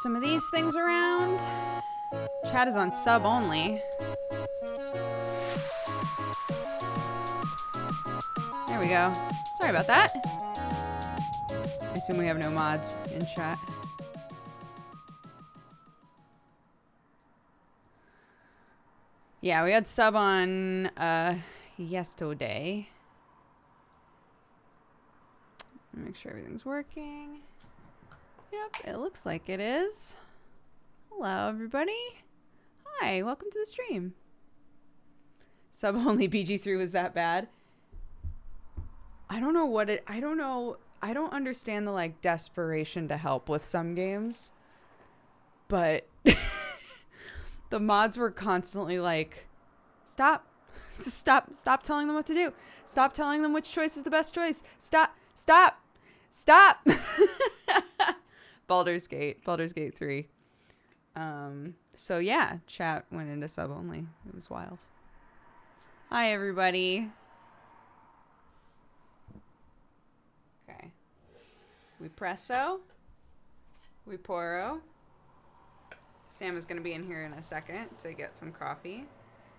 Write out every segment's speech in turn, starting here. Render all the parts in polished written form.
some of these things around. Chat is on sub only. There we go. Sorry about that. I assume we have no mods in chat. Yeah, we had sub on yesterday. Make sure everything's working. Yep, it looks like it is. Hello, everybody. Hi, welcome to the stream. Sub only BG3 was that bad. I don't know what it... I don't know... I don't understand the, like, desperation to help with some games. But... the mods were constantly like, stop. Just stop telling them what to do. Stop telling them which choice is the best choice. Stop. Baldur's Gate 3. So yeah, chat went into sub only. It was wild. Hi, everybody. Okay. We presso. We poro. Sam is going to be in here in a second to get some coffee.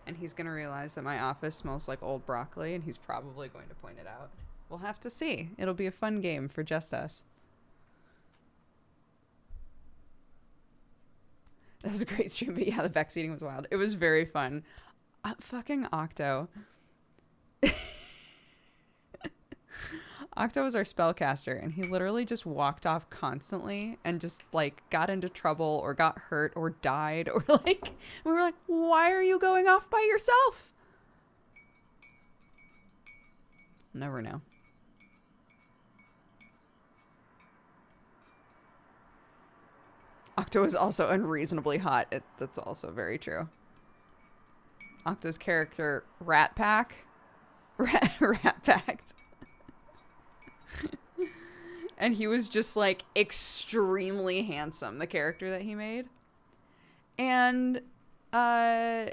And he's going to realize that my office smells like old broccoli, and he's probably going to point it out. We'll have to see. It'll be a fun game for just us. That was a great stream, but yeah, the Vex eating was wild. It was very fun. Fucking Octo. Octo was our spellcaster, and he literally just walked off constantly and just, like, got into trouble or got hurt or died or, like... We were like, why are you going off by yourself? Never know. Octo is also unreasonably hot. That's also very true. Octo's character, Rat Pack. Rat Packed. And he was just, like, extremely handsome, the character that he made. And I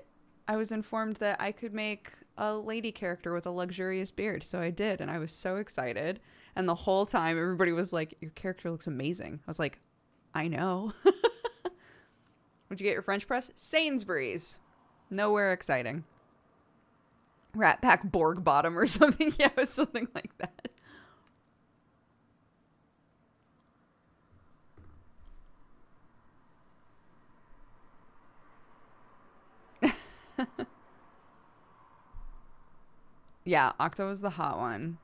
was informed that I could make a lady character with a luxurious beard. So I did, and I was so excited. And the whole time, everybody was like, your character looks amazing. I was like, I know. Where'd you get your French press? Sainsbury's. Nowhere exciting. Rat Pack Borg Bottom or something. Yeah, it was something like that. Yeah, Octo was the hot one.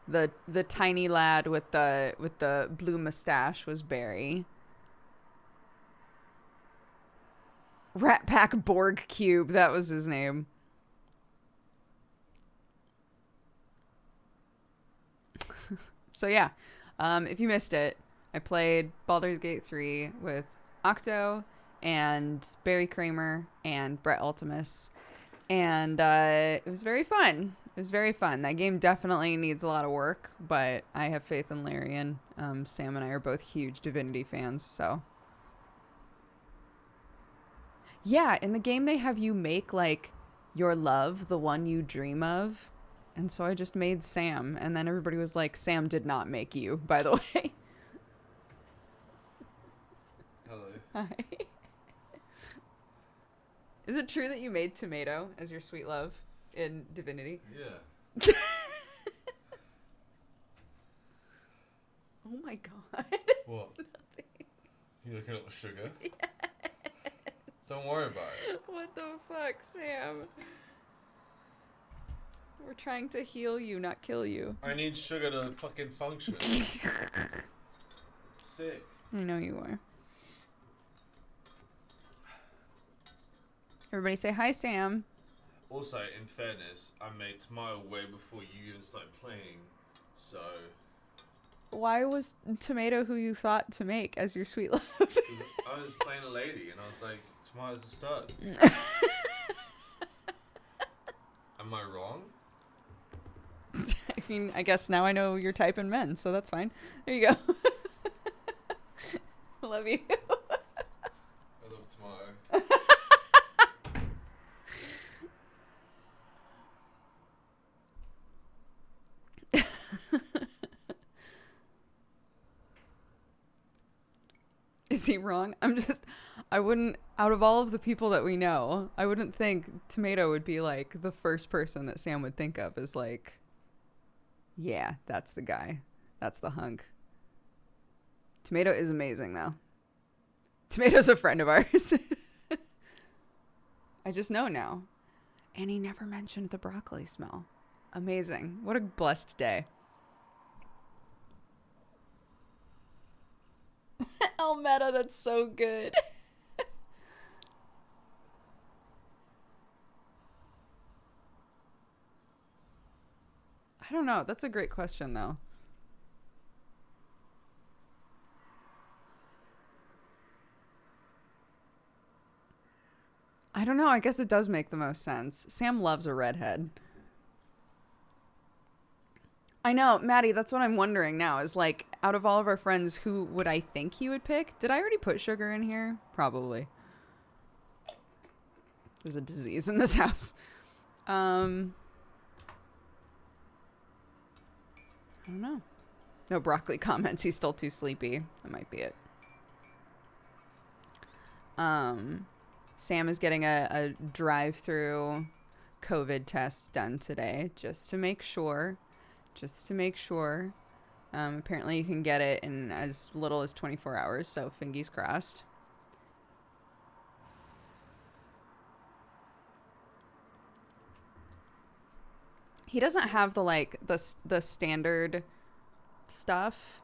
The tiny lad with the blue mustache was Barry. Rat Pack Borg Cube, that was his name. So yeah, if you missed it, I played Baldur's Gate 3 with Octo and Barry Kramer and Brett Ultimus. And it was very fun. It was very fun. That game definitely needs a lot of work, but I have faith in Larian. Sam and I are both huge Divinity fans, so. Yeah, in the game they have you make, like, your love, the one you dream of. And so I just made Sam, and then everybody was like, Sam did not make you, by the way. Hello. Hi. Is it true that you made Tomato as your sweet love in Divinity? Yeah. Oh my god. What? Nothing. You looking at the sugar? Yes. Don't worry about it. What the fuck, Sam? We're trying to heal you, not kill you. I need sugar to fucking function. Sick. I know you are. Everybody say hi, Sam. Also, in fairness, I made Tomato way before you even started playing, so... Why was Tomato who you thought to make as your sweet love? I was playing a lady, and I was like, Tomato's a stud. Am I wrong? I mean, I guess now I know your type in men, so that's fine. There you go. Love you. I love Tomato. Is he wrong? I wouldn't, out of all of the people that we know, I wouldn't think Tomato would be like the first person that Sam would think of as like, yeah, that's the guy. That's the hunk. Tomato is amazing though. Tomato's a friend of ours. I just know now. And he never mentioned the broccoli smell. Amazing. What a blessed day. Elmetta, that's so good. I don't know. That's a great question, though. I don't know. I guess it does make the most sense. Sam loves a redhead. I know, Maddie, that's what I'm wondering now is like, out of all of our friends, who would I think he would pick? Did I already put Sugar in here? Probably. There's a disease in this house. I don't know. No broccoli comments. He's still too sleepy. That might be it. Sam is getting a drive-through COVID test done today just to make sure. Apparently you can get it in as little as 24 hours, so fingers crossed. He doesn't have the standard stuff.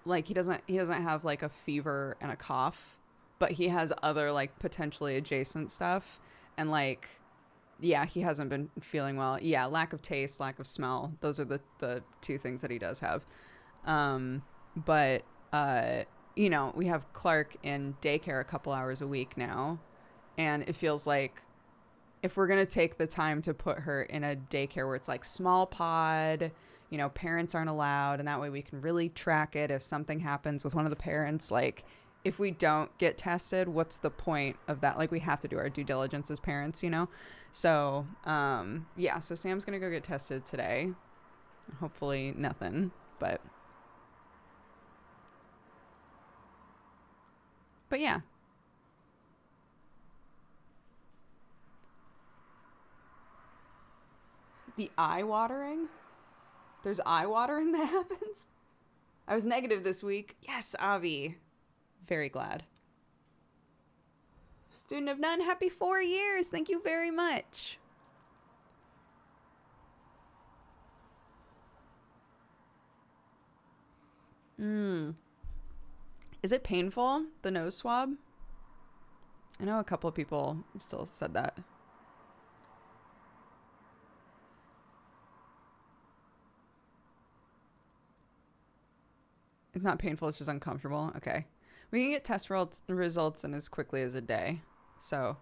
Like he doesn't have like a fever and a cough, but he has other like potentially adjacent stuff, and like, yeah, he hasn't been feeling well. Yeah, lack of taste, lack of smell. Those are the two things that he does have. But you know, we have Clark in daycare a couple hours a week now, and it feels like if we're gonna take the time to put her in a daycare where it's like small pod, you know, parents aren't allowed, and that way we can really track it if something happens with one of the parents. Like, if we don't get tested, what's the point of that? Like, we have to do our due diligence as parents, you know? So, yeah, so Sam's gonna go get tested today. Hopefully nothing, but yeah. The eye watering? There's eye watering that happens? I was negative this week. Yes, Avi. Very glad. Student of none, happy 4 years. Thank you very much. Is it painful, the nose swab? I know a couple of people still said that. It's not painful, it's just uncomfortable. Okay. We can get test results in as quickly as a day. So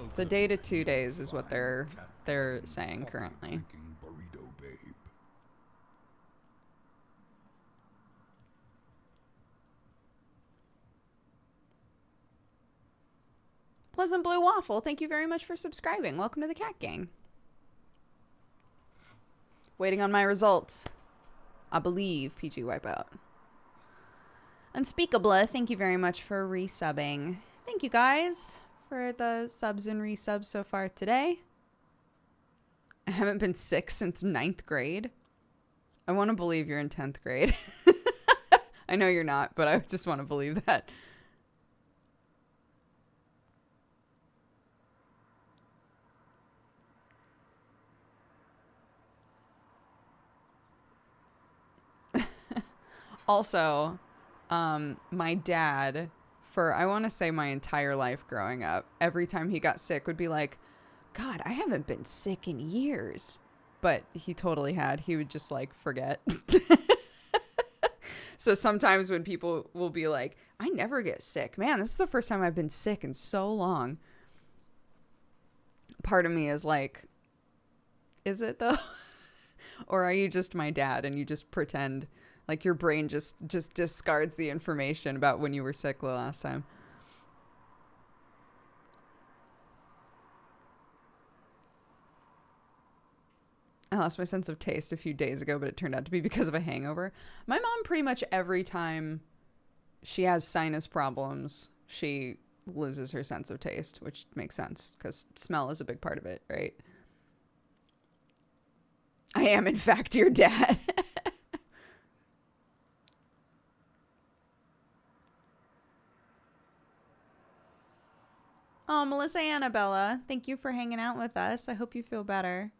it's a day to 2 days is what they're saying currently. Pleasant Blue Waffle, thank you very much for subscribing. Welcome to the Cat Gang. Waiting on my results. I believe PG Wipeout. Unspeakable, thank you very much for resubbing. Thank you guys for the subs and resubs so far today. I haven't been sick since 9th grade. I want to believe you're in 10th grade. I know you're not, but I just want to believe that. Also, my dad, for I want to say my entire life growing up, every time he got sick would be like, God, I haven't been sick in years. But he totally had. He would just like forget. So sometimes when people will be like, I never get sick. Man, this is the first time I've been sick in so long. Part of me is like, is it though? Or are you just my dad and you just pretend like your brain just discards the information about when you were sick the last time? I lost my sense of taste a few days ago, but it turned out to be because of a hangover. My mom, pretty much every time she has sinus problems, she loses her sense of taste, which makes sense because smell is a big part of it, right? I am, in fact, your dad. Oh, Melissa Annabella, thank you for hanging out with us. I hope you feel better.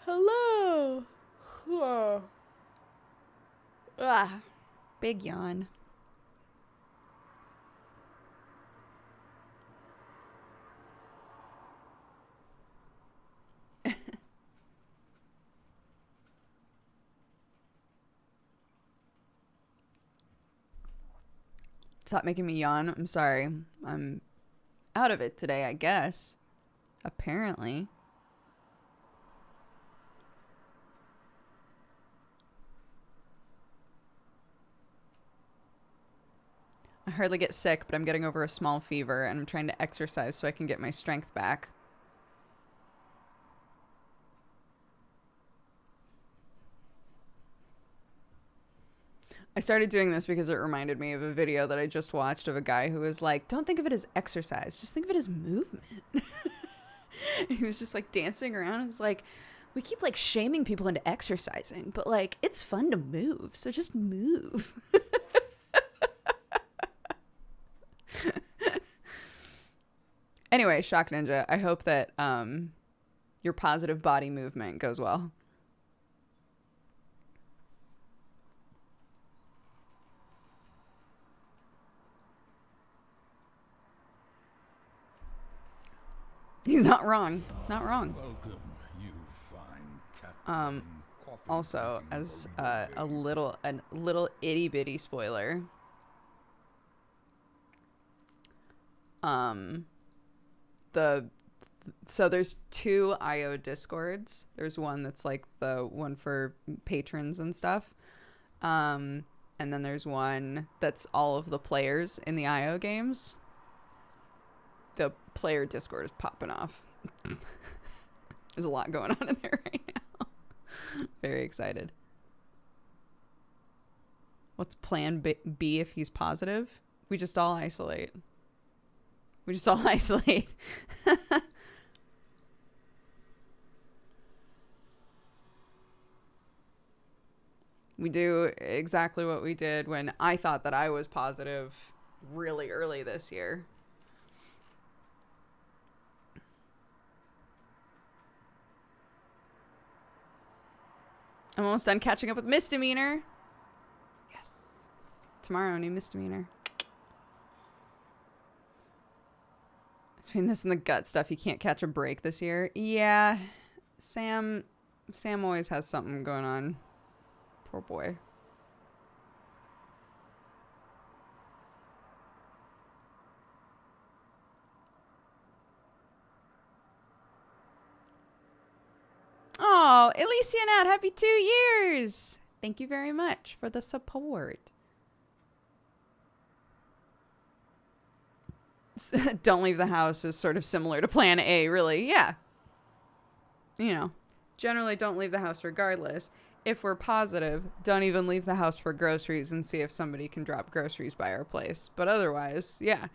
Hello. Oh. Ah, big yawn. Stop making me yawn. I'm sorry. I'm out of it today, I guess. Apparently. I hardly get sick, but I'm getting over a small fever, and I'm trying to exercise so I can get my strength back. I started doing this because it reminded me of a video that I just watched of a guy who was like, don't think of it as exercise, just think of it as movement. He was just like dancing around. It was like, we keep like shaming people into exercising, but like it's fun to move, so just move. Anyway, Shock Ninja, I hope that your positive body movement goes well. He's not wrong. Not wrong. Welcome, you fine cat. Also, as a little itty bitty spoiler, so there's two IO discords. There's one that's like the one for patrons and stuff, and then there's one that's all of the players in the IO games. The player Discord is popping off. There's a lot going on in there right now. Very excited. What's plan B if he's positive? We just all isolate. We just all isolate. We do exactly what we did when I thought that I was positive really early this year. I'm almost done catching up with Misdemeanor. Yes. Tomorrow, new Misdemeanor. Between this and the gut stuff, you can't catch a break this year. Yeah. Sam always has something going on. Poor boy. Oh, Elysianat, happy 2 years. Thank you very much for the support. Don't leave the house is sort of similar to plan A, really. Yeah. You know, generally don't leave the house regardless. If we're positive, don't even leave the house for groceries and see if somebody can drop groceries by our place. But otherwise, yeah,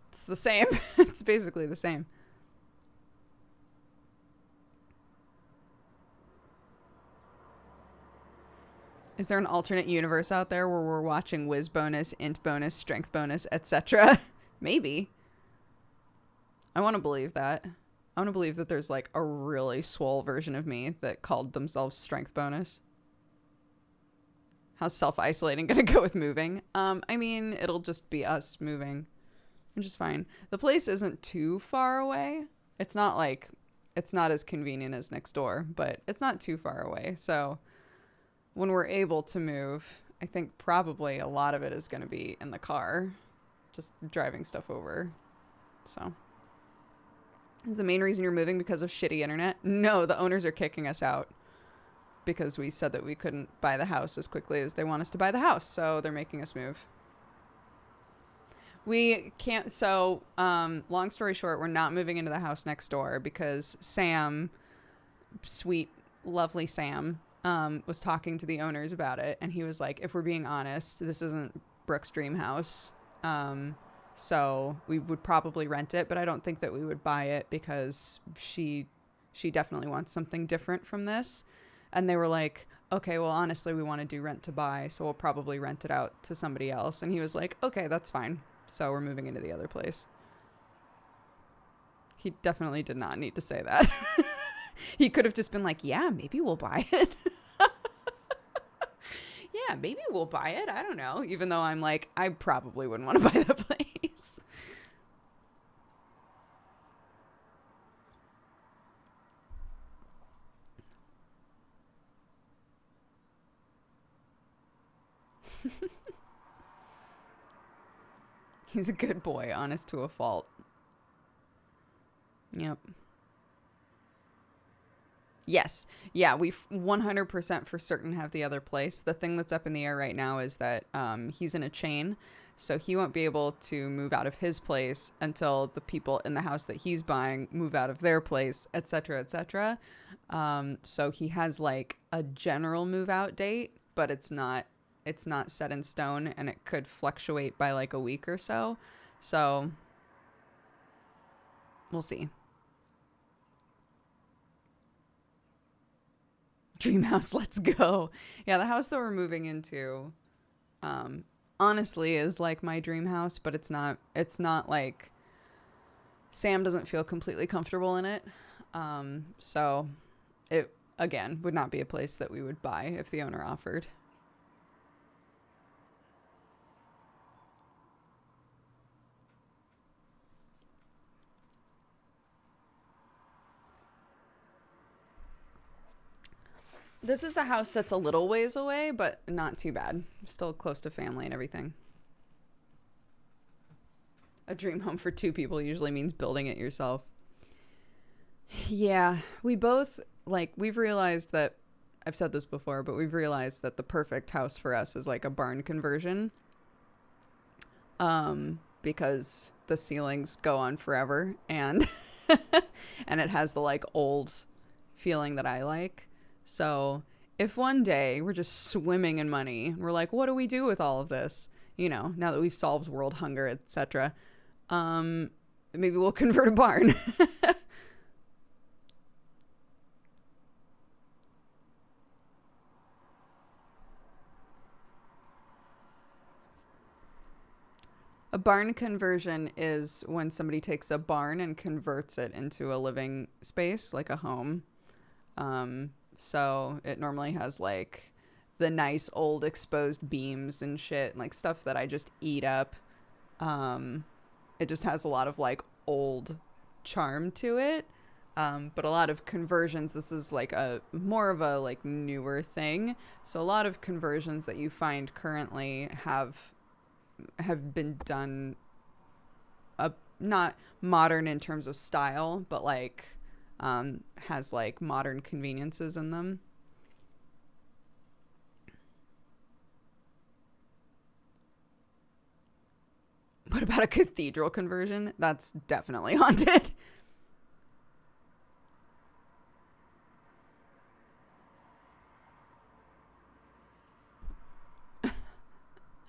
it's the same. It's basically the same. Is there an alternate universe out there where we're watching whiz bonus, int bonus, strength bonus, etc.? Maybe. I want to believe that. I want to believe that there's like a really swole version of me that called themselves strength bonus. How's self-isolating gonna go with moving? I mean, it'll just be us moving, which is fine. The place isn't too far away. It's not like, it's not as convenient as next door, but it's not too far away. So when we're able to move, I think probably a lot of it is going to be in the car, just driving stuff over. So is the main reason you're moving because of shitty internet? No, the owners are kicking us out because we said that we couldn't buy the house as quickly as they want us to buy the house. So they're making us move. We can't. So, long story short, we're not moving into the house next door because Sam, sweet, lovely Sam, was talking to the owners about it. And he was like, if we're being honest, this isn't Brooke's dream house. So we would probably rent it, but I don't think that we would buy it because she definitely wants something different from this. And they were like, okay, well, honestly, we want to do rent to buy, so we'll probably rent it out to somebody else. And he was like, okay, that's fine. So we're moving into the other place. He definitely did not need to say that. He could have just been like, yeah, maybe we'll buy it. Yeah, maybe we'll buy it. I don't know. Even though I'm like, I probably wouldn't want to buy the place. He's a good boy, honest to a fault. Yep. Yes. Yeah, we 100% for certain have the other place. The thing that's up in the air right now is that he's in a chain, so he won't be able to move out of his place until the people in the house that he's buying move out of their place, etc., etc. So he has like a general move out date, but it's not set in stone, and it could fluctuate by like a week or so. So we'll see. Dream house, let's go. Yeah, the house that we're moving into, honestly, is like my dream house, but it's not like Sam doesn't feel completely comfortable in it. So it, again, would not be a place that we would buy if the owner offered. This is the house that's a little ways away, but not too bad. Still close to family and everything. A dream home for two people usually means building it yourself. Yeah, we both, like, we've realized that, I've said this before, but we've realized that the perfect house for us is like a barn conversion. Because the ceilings go on forever, and and it has the like old feeling that I like. So if one day we're just swimming in money, we're like, what do we do with all of this? You know, now that we've solved world hunger, etc. Maybe we'll convert a barn. A barn conversion is when somebody takes a barn and converts it into a living space, like a home. So it normally has like the nice old exposed beams and shit, and like stuff that I just eat up. It just has a lot of like old charm to it. But a lot of conversions, this is like a more of a like newer thing. So a lot of conversions that you find currently have been done not modern in terms of style, but like has like modern conveniences in them. What about a cathedral conversion? That's definitely haunted.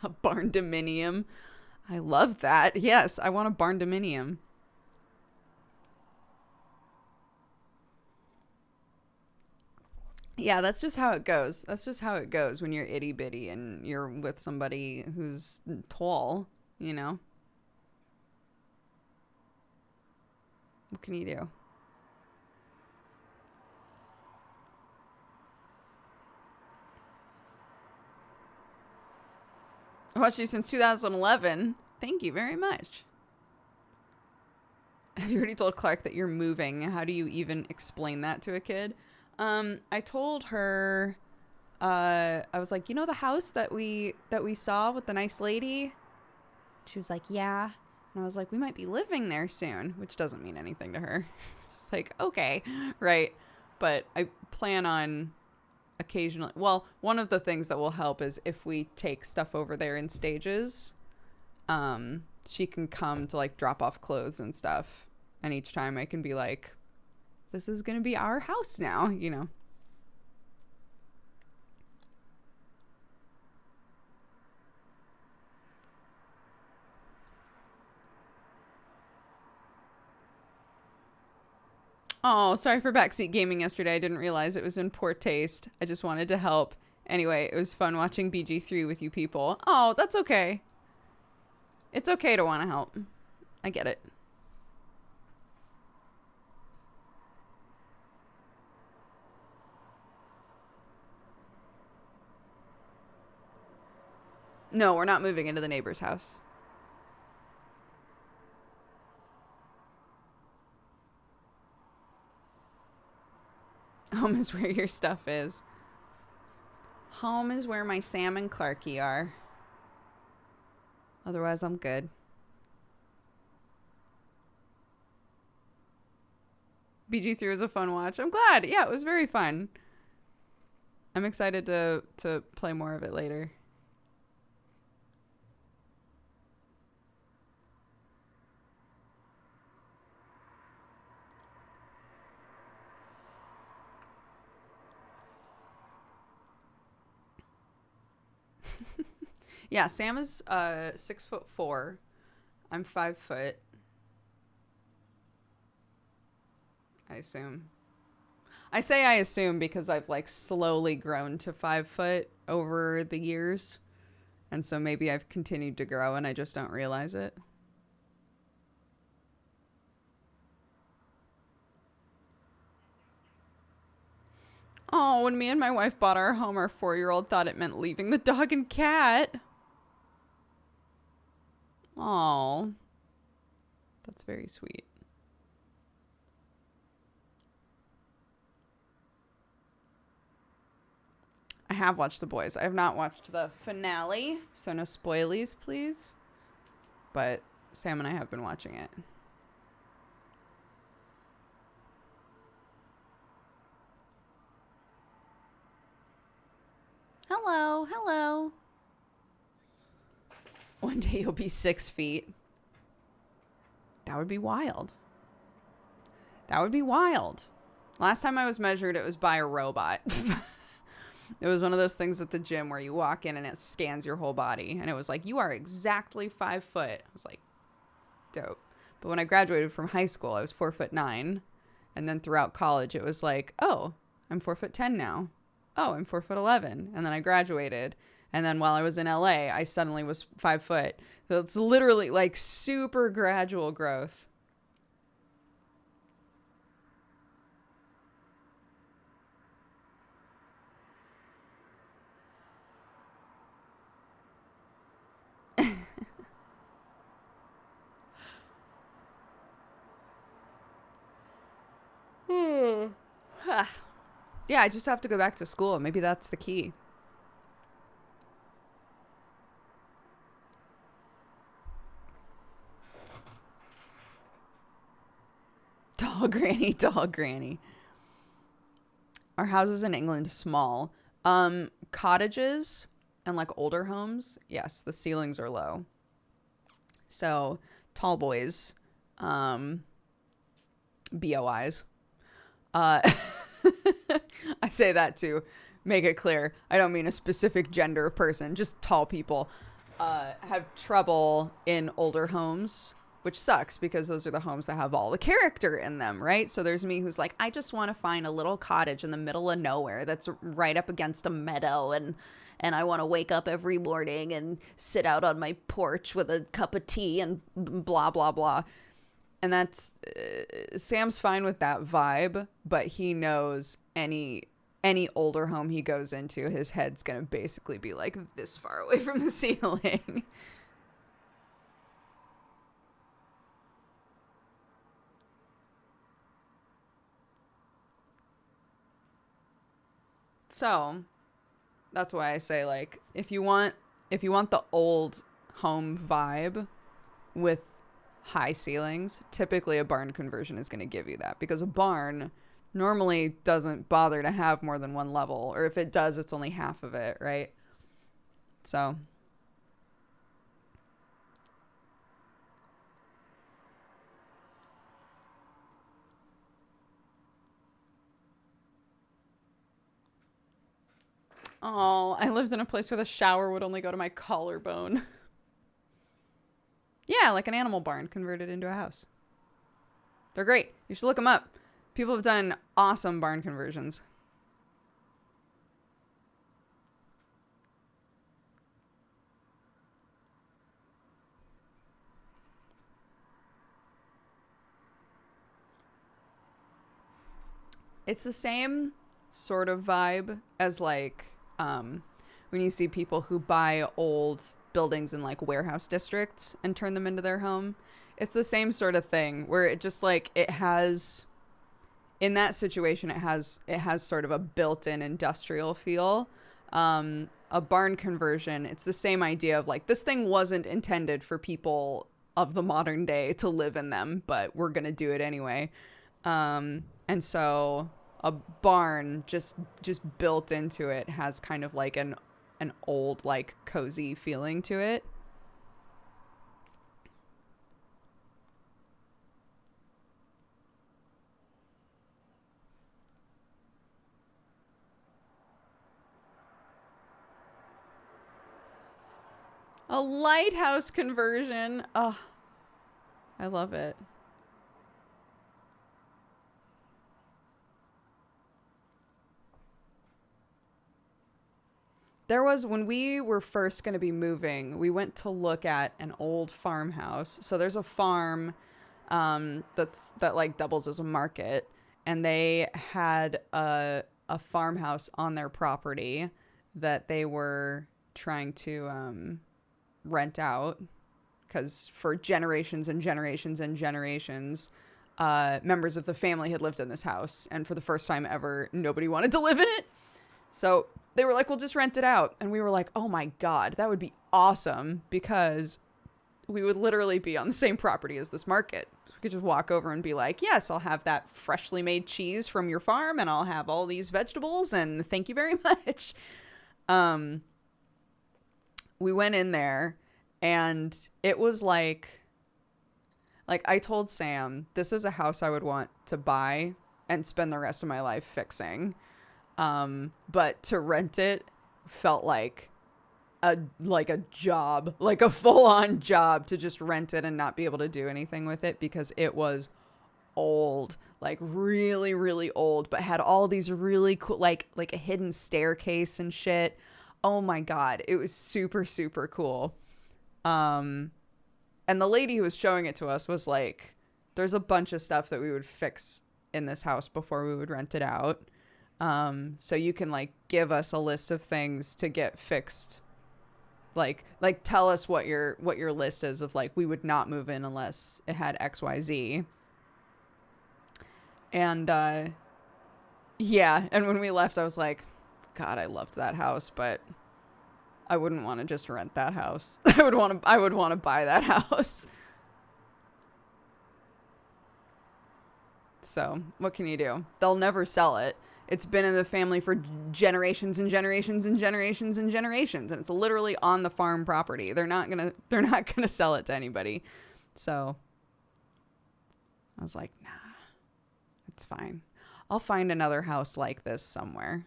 A barn dominium. I love that. Yes, I want a barn dominium. Yeah, that's just how it goes. That's just how it goes when you're itty bitty and you're with somebody who's tall, you know? What can you do? I watched you since 2011. Thank you very much. Have you already told Clark that you're moving? How do you even explain that to a kid? I told her, I was like, you know the house that we saw with the nice lady? She was like, yeah. And I was like, we might be living there soon, which doesn't mean anything to her. She's like, okay, right. But I plan on occasionally, well, one of the things that will help is if we take stuff over there in stages, she can come to like drop off clothes and stuff. And each time I can be like, this is going to be our house now, you know. Oh, sorry for backseat gaming yesterday. I didn't realize it was in poor taste. I just wanted to help. Anyway, it was fun watching BG3 with you people. Oh, that's okay. It's okay to want to help. I get it. No, we're not moving into the neighbor's house. Home is where your stuff is. Home is where my Sam and Clarky are. Otherwise, I'm good. BG3 was a fun watch. I'm glad. Yeah, it was very fun. I'm excited to play more of it later. Yeah, Sam is 6'4". I'm 5 foot. I assume. I say I assume because I've like slowly grown to 5 foot over the years. And so maybe I've continued to grow and I just don't realize it. Oh, when me and my wife bought our home, our 4-year-old thought it meant leaving the dog and cat. Oh, that's very sweet. I have watched The Boys. I have not watched the finale, so no spoilies, please. But Sam and I have been watching it. Hello, hello. One day you'll be 6 feet. That would be wild. That would be wild. Last time I was measured, it was by a robot. It was one of those things at the gym where you walk in and it scans your whole body. And it was like, you are exactly 5 foot. I was like, dope. But when I graduated from high school, I was 4'9". And then throughout college, it was like, oh, I'm 4'10" now. Oh, I'm 4'11". And then I graduated. And then while I was in LA, I suddenly was 5 foot. So it's literally like super gradual growth. Yeah, I just have to go back to school. Maybe that's the key. Tall granny, tall granny. Our houses in England are small. Cottages and like older homes, yes, the ceilings are low. So tall boys, BOIs. I say that to make it clear. I don't mean a specific gender of person, just tall people have trouble in older homes, which sucks because those are the homes that have all the character in them, right? So there's me who's like, I just want to find a little cottage in the middle of nowhere that's right up against a meadow, and I want to wake up every morning and sit out on my porch with a cup of tea and blah, blah, blah. And that's Sam's fine with that vibe, but he knows any older home he goes into, his head's going to basically be like this far away from the ceiling. So that's why I say, like, if you want the old home vibe with high ceilings, typically a barn conversion is going to give you that, because a barn normally doesn't bother to have more than one level, or if it does, it's only half of it, right? So Oh, I lived in a place where the shower would only go to my collarbone. Yeah, like an animal barn converted into a house. They're great. You should look them up. People have done awesome barn conversions. It's the same sort of vibe as like when you see people who buy old buildings in like warehouse districts and turn them into their home. It's the same sort of thing where it just like it has in that situation it has sort of a built-in industrial feel. A barn conversion, it's the same idea of like this thing wasn't intended for people of the modern day to live in them, but we're gonna do it anyway. And so a barn just built into it has kind of like an old like cozy feeling to it. A lighthouse conversion. Oh, I love it. There was, when we were first going to be moving, we went to look at an old farmhouse. So there's a farm that like doubles as a market, and they had a farmhouse on their property that they were trying to rent out, because for generations and generations and generations, members of the family had lived in this house, and for the first time ever, nobody wanted to live in it. So they were like, we'll just rent it out. And we were like, oh my God, that would be awesome, because we would literally be on the same property as this market. So we could just walk over and be like, yes, I'll have that freshly made cheese from your farm, and I'll have all these vegetables, and thank you very much. We went in there, and it was like I told Sam, this is a house I would want to buy and spend the rest of my life fixing. But to rent it felt like a job, like a full-on job, to just rent it and not be able to do anything with it, because it was old, like really, really old, but had all these really cool, like a hidden staircase and shit. Oh my God. It was super, super cool. And the lady who was showing it to us was like, there's a bunch of stuff that we would fix in this house before we would rent it out. So you can like give us a list of things to get fixed. Like tell us what your list is of like, we would not move in unless it had XYZ. And, yeah. And when we left, I was like, God, I loved that house, but I wouldn't want to just rent that house. I would want to buy that house. So what can you do? They'll never sell it. It's been in the family for generations and generations and generations and generations, and it's literally on the farm property. They're not gonna sell it to anybody. So I was like, nah, it's fine. I'll find another house like this somewhere.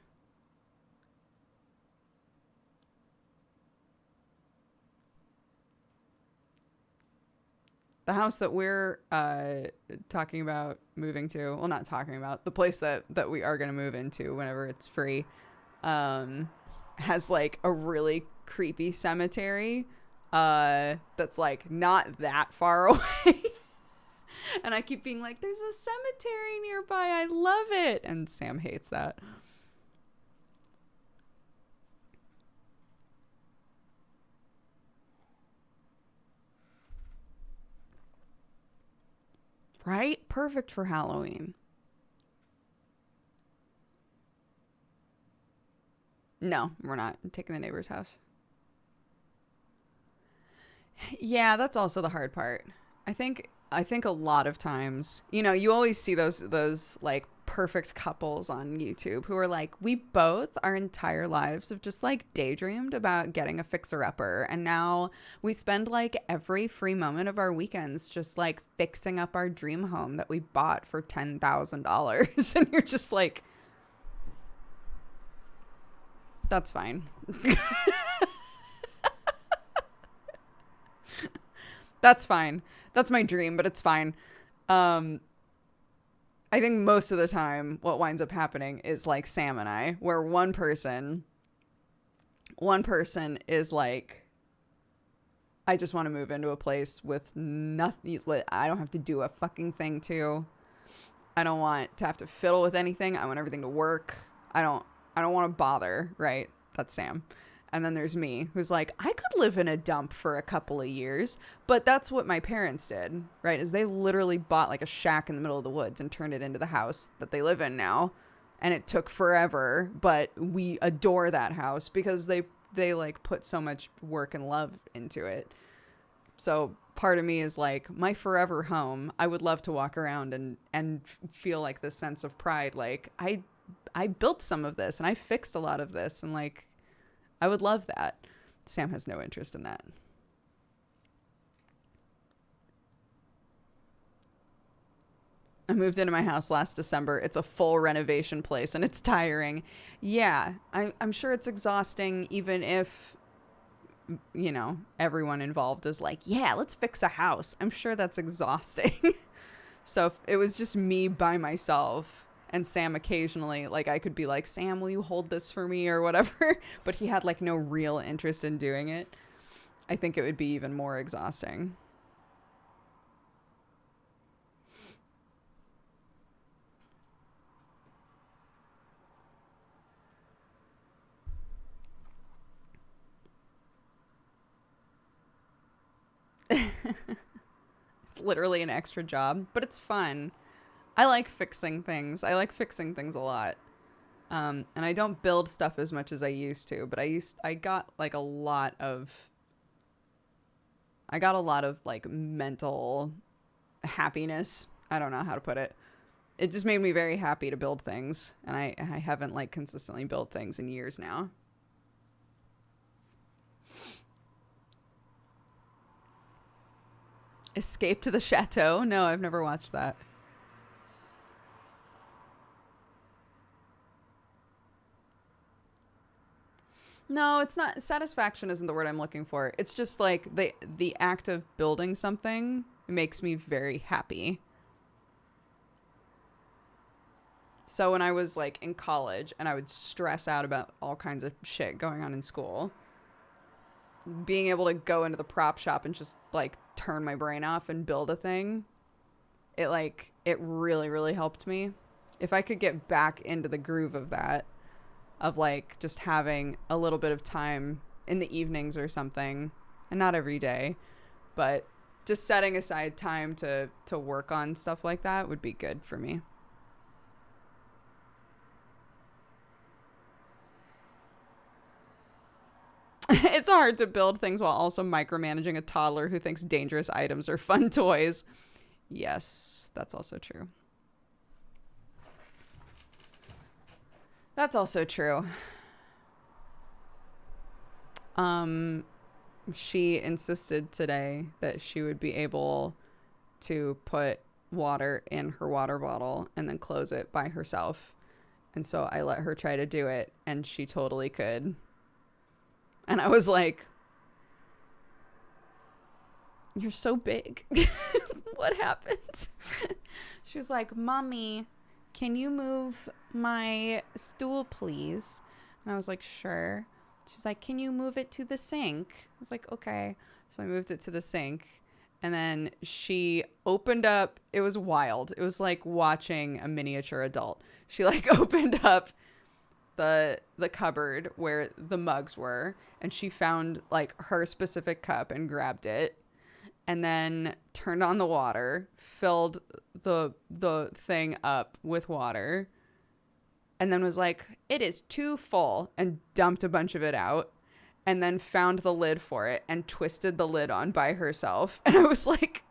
The house that we're talking about moving to, well, not talking about, the place that we are going to move into whenever it's free, has like a really creepy cemetery that's like not that far away. And I keep being like, there's a cemetery nearby. I love it. And Sam hates that. Right? Perfect for Halloween. No, we're not taking the neighbor's house. Yeah, that's also the hard part. I think a lot of times, you know, you always see those like perfect couples on YouTube who are like, we both our entire lives have just like daydreamed about getting a fixer-upper, and now we spend like every free moment of our weekends just like fixing up our dream home that we bought for $10,000. And you're just like, That's fine. That's fine. That's my dream, but it's fine. I think most of the time what winds up happening is like Sam and I, where one person is like, I just want to move into a place with nothing. I don't have to do a fucking thing to. I don't want to have to fiddle with anything. I want everything to work. I don't want to bother, right? That's Sam. And then there's me, who's like, I could live in a dump for a couple of years. But that's what my parents did, right? Is they literally bought like a shack in the middle of the woods and turned it into the house that they live in now. And it took forever, but we adore that house because they like put so much work and love into it. So part of me is like, my forever home, I would love to walk around and feel like this sense of pride. Like I built some of this and I fixed a lot of this, and like, I would love that. Sam has no interest in that. I moved into my house last December. It's a full renovation place and it's tiring. Yeah, I'm sure it's exhausting, even if, you know, everyone involved is like, yeah, let's fix a house. I'm sure that's exhausting. So if it was just me by myself and Sam occasionally, like, I could be like, Sam, will you hold this for me or whatever? But he had like no real interest in doing it. I think it would be even more exhausting. It's literally an extra job, but it's fun. I like fixing things. I like fixing things a lot. And I don't build stuff as much as I used to, but I got a lot of like mental happiness. I don't know how to put it. It just made me very happy to build things. And I haven't like consistently built things in years now. Escape to the Chateau? No, I've never watched that. No, it's not. Satisfaction isn't the word I'm looking for. It's just like the act of building something makes me very happy. So when I was like in college and I would stress out about all kinds of shit going on in school, being able to go into the prop shop and just like turn my brain off and build a thing, it really, really helped me. If I could get back into the groove of that, of like just having a little bit of time in the evenings or something, and not every day, but just setting aside time to work on stuff like that would be good for me. It's hard to build things while also micromanaging a toddler who thinks dangerous items are fun toys. Yes, that's also true. That's also true. She insisted today that she would be able to put water in her water bottle and then close it by herself. And so I let her try to do it, and she totally could. And I was like, you're so big. What happened? She was like, Mommy, can you move my stool, please? And I was like, sure. She's like, can you move it to the sink? I was like, okay. So I moved it to the sink. And then she opened up. It was wild. It was like watching a miniature adult. She like opened up the cupboard where the mugs were, and she found like her specific cup and grabbed it, and then turned on the water, filled the thing up with water, and then was like, it is too full, and dumped a bunch of it out, and then found the lid for it and twisted the lid on by herself. And I was like,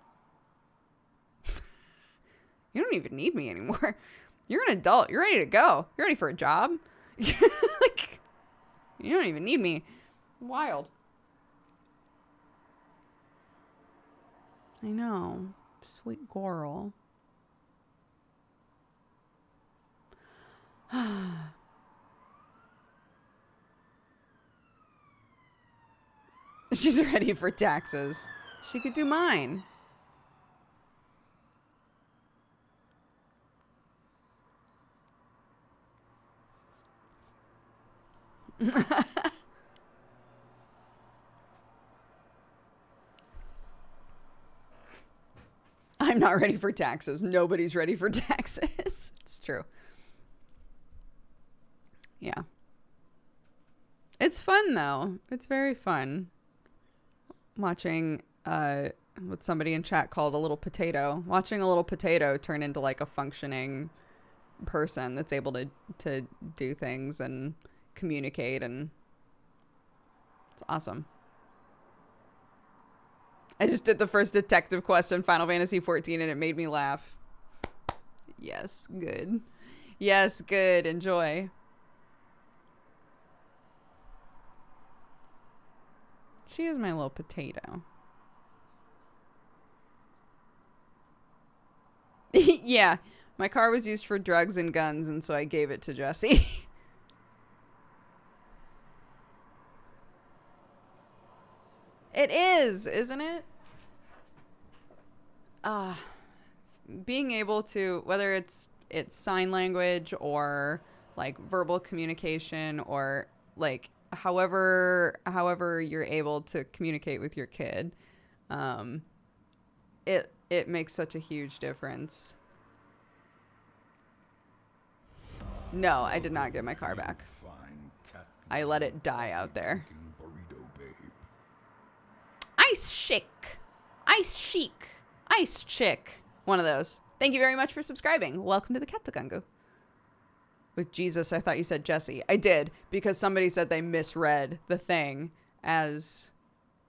you don't even need me anymore. You're an adult. You're ready to go. You're ready for a job. Like, you don't even need me. Wild. I know. Sweet girl. She's ready for taxes. She could do mine. I'm not ready for taxes. Nobody's ready for taxes. It's true. Yeah. It's fun, though. It's very fun. Watching what somebody in chat called a little potato. Watching a little potato turn into, like, a functioning person that's able to do things and communicate, and it's awesome. I just did the first detective quest in Final Fantasy XIV and it made me laugh. Yes, good. Yes, good. Enjoy. She is my little potato. Yeah, my car was used for drugs and guns, and so I gave it to Jesse. It is, isn't it? Being able to, whether it's sign language or like verbal communication or like however you're able to communicate with your kid, it makes such a huge difference. No, I did not get my car back. I let it die out there. Ice chick. Ice chic. Ice chick. One of those. Thank you very much for subscribing. Welcome to the Ketagangu. With Jesus, I thought you said Jesse. I did, because somebody said they misread the thing as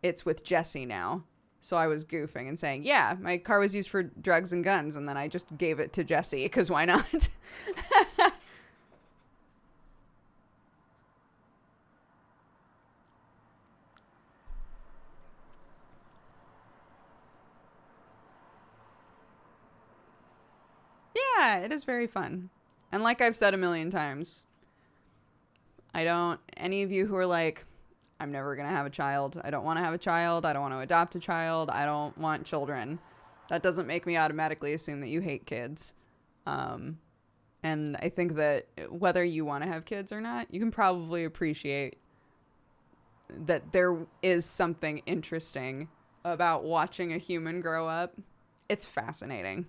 it's with Jesse now. So I was goofing and saying, yeah, my car was used for drugs and guns, and then I just gave it to Jesse, because why not? Yeah, it is very fun. And like I've said a million times, any of you who are like, I'm never going to have a child. I don't want to have a child. I don't want to adopt a child. I don't want children. That doesn't make me automatically assume that you hate kids. And I think that whether you want to have kids or not, you can probably appreciate that there is something interesting about watching a human grow up. It's fascinating.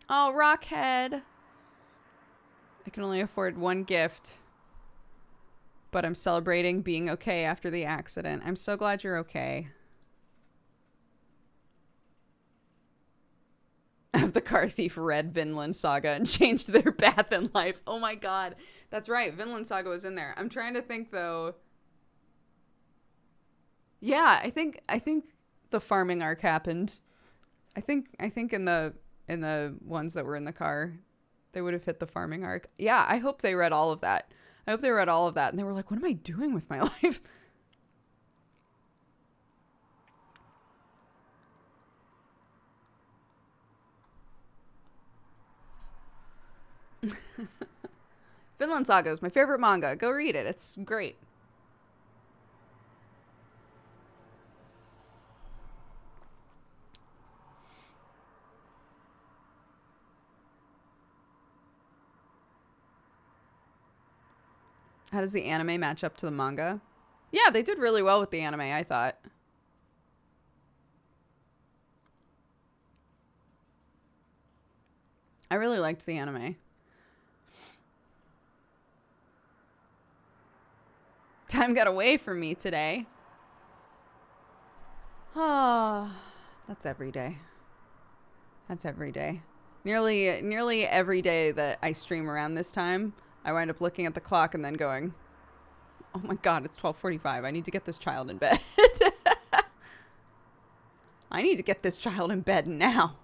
Oh, Rockhead. I can only afford one gift, but I'm celebrating being okay after the accident. I'm so glad you're okay. Have the car thief read Vinland Saga and changed their path in life. Oh my god. That's right. Vinland Saga was in there. I'm trying to think though. Yeah, I think the farming arc happened. I think in the ones that were in the car, they would have hit the farming arc. Yeah, I hope they read all of that. I hope they read all of that and they were like, what am I doing with my life? Vinland Saga is my favorite manga. Go read it. It's great. How does the anime match up to the manga? Yeah, they did really well with the anime, I thought. I really liked the anime. Time got away from me today. Oh, that's every day. That's every day. Nearly every day that I stream around this time, I wind up looking at the clock and then going, oh my god, it's 12:45. I need to get this child in bed. I need to get this child in bed now.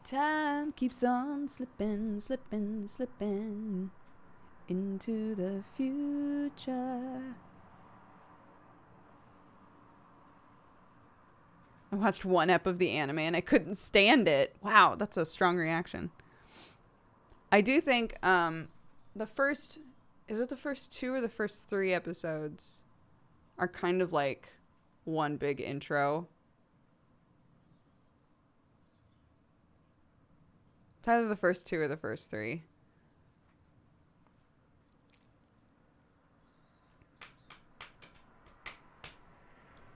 Time keeps on slipping, slipping, slipping into the future. I watched one ep of the anime and I couldn't stand it. Wow, that's a strong reaction. I do think the first, is it the first 2 or the first 3 episodes are kind of like one big intro. It's either the first 2 or the first 3.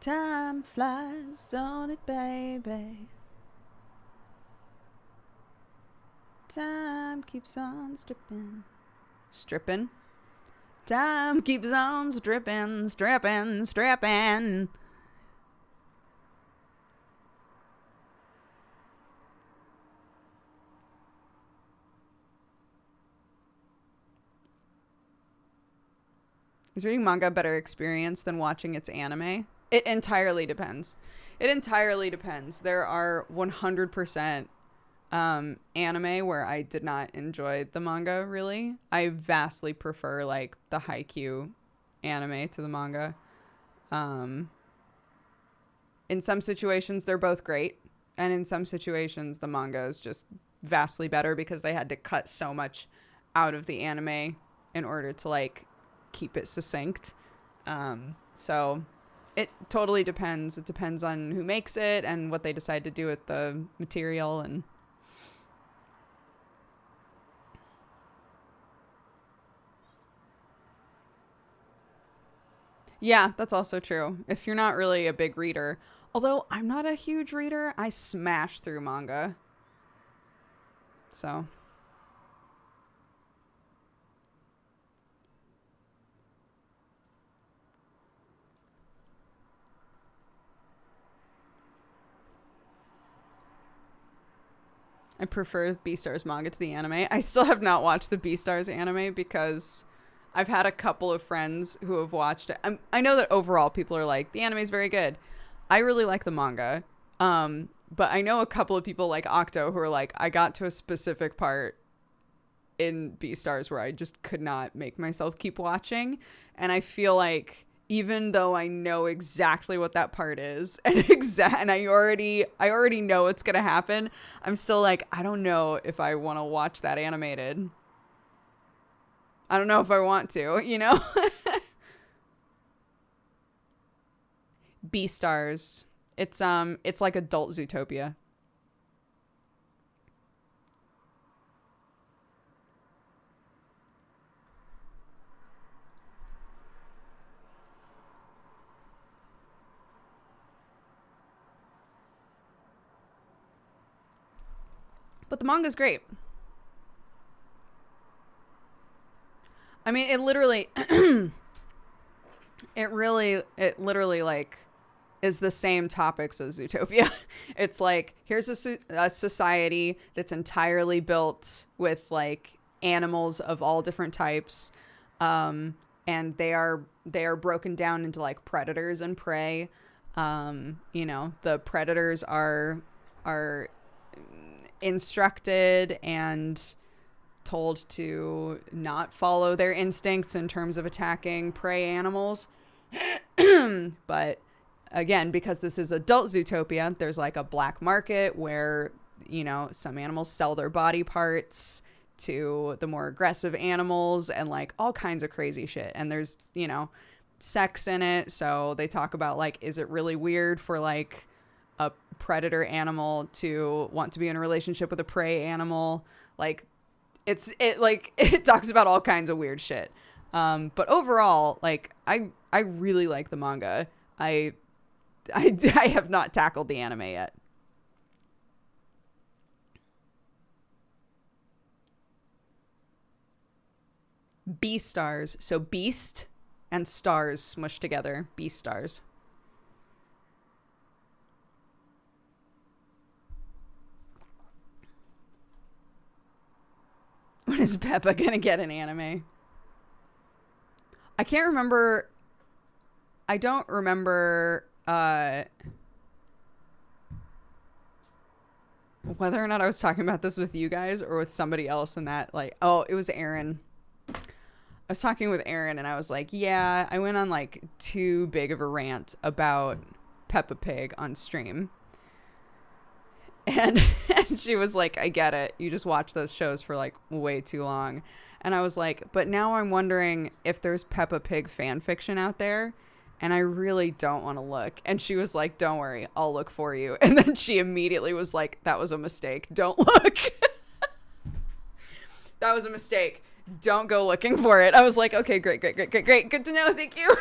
Time flies, don't it, baby? Time keeps on stripping. Stripping? Time keeps on stripping, stripping, stripping. Is reading manga a better experience than watching its anime? It entirely depends. It entirely depends. There are 100% anime where I did not enjoy the manga, really. I vastly prefer, like, the Haikyuu anime to the manga. In some situations, they're both great. And in some situations, the manga is just vastly better because they had to cut so much out of the anime in order to, like, keep it succinct. So it totally depends. It depends on who makes it and what they decide to do with the material. And yeah, that's also true. If you're not really a big reader, although I'm not a huge reader, I smash through manga. So I prefer Beastars manga to the anime. I still have not watched the Beastars anime because I've had a couple of friends who have watched it. I know that overall people are like, the anime is very good. I really like the manga. But I know a couple of people like Octo who are like, I got to a specific part in Beastars where I just could not make myself keep watching. And I feel like even though I know exactly what that part is and I already know what's going to happen, I'm still like, I don't know if I want to watch that animated. I don't know if I want to, you know? Beastars. It's like adult Zootopia. But the manga's great. I mean, it literally it literally like is the same topics as Zootopia. It's like, here's a society that's entirely built with like animals of all different types, and they are broken down into like predators and prey. You know, the predators are instructed and told to not follow their instincts in terms of attacking prey animals. But again, because this is adult Zootopia, there's like a black market where, you know, some animals sell their body parts to the more aggressive animals and like all kinds of crazy shit. And there's, you know, sex in it. So they talk about like, is it really weird for like a predator animal to want to be in a relationship with a prey animal? Like, it talks about all kinds of weird shit. But overall, like, I really like the manga. I have not tackled the anime yet. Beastars. So beast and stars smushed together. Beastars. When is Peppa gonna get an anime? I can't remember. I don't remember whether or not I was talking about this with you guys or with somebody else in that, like, oh, it was Aaron. I was talking with Aaron and I was like, yeah, I went on like too big of a rant about Peppa Pig on stream. And, and she was like, I get it. You just watch those shows for like way too long. And I was like, but now I'm wondering if there's Peppa Pig fan fiction out there. And I really don't want to look. And she was like, don't worry, I'll look for you. And then she immediately was like, that was a mistake. Don't look. That was a mistake. Don't go looking for it. I was like, okay, great. Good to know. Thank you.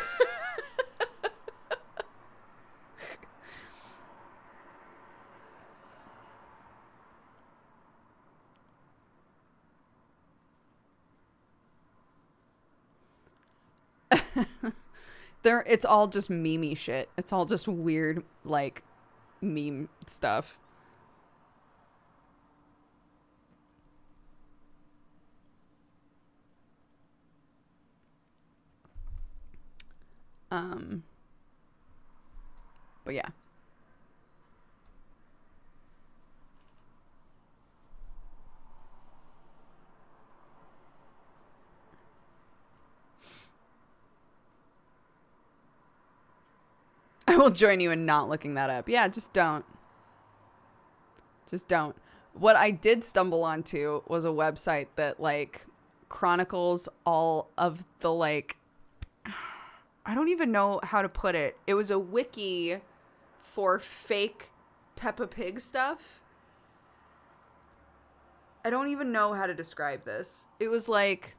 It's all just meme-y shit. It's all just weird, like, meme stuff. But yeah. I will join you in not looking that up. Yeah, just don't. Just don't. What I did stumble onto was a website that, like, chronicles all of the, like, I don't even know how to put it. It was a wiki for fake Peppa Pig stuff. I don't even know how to describe this. It was like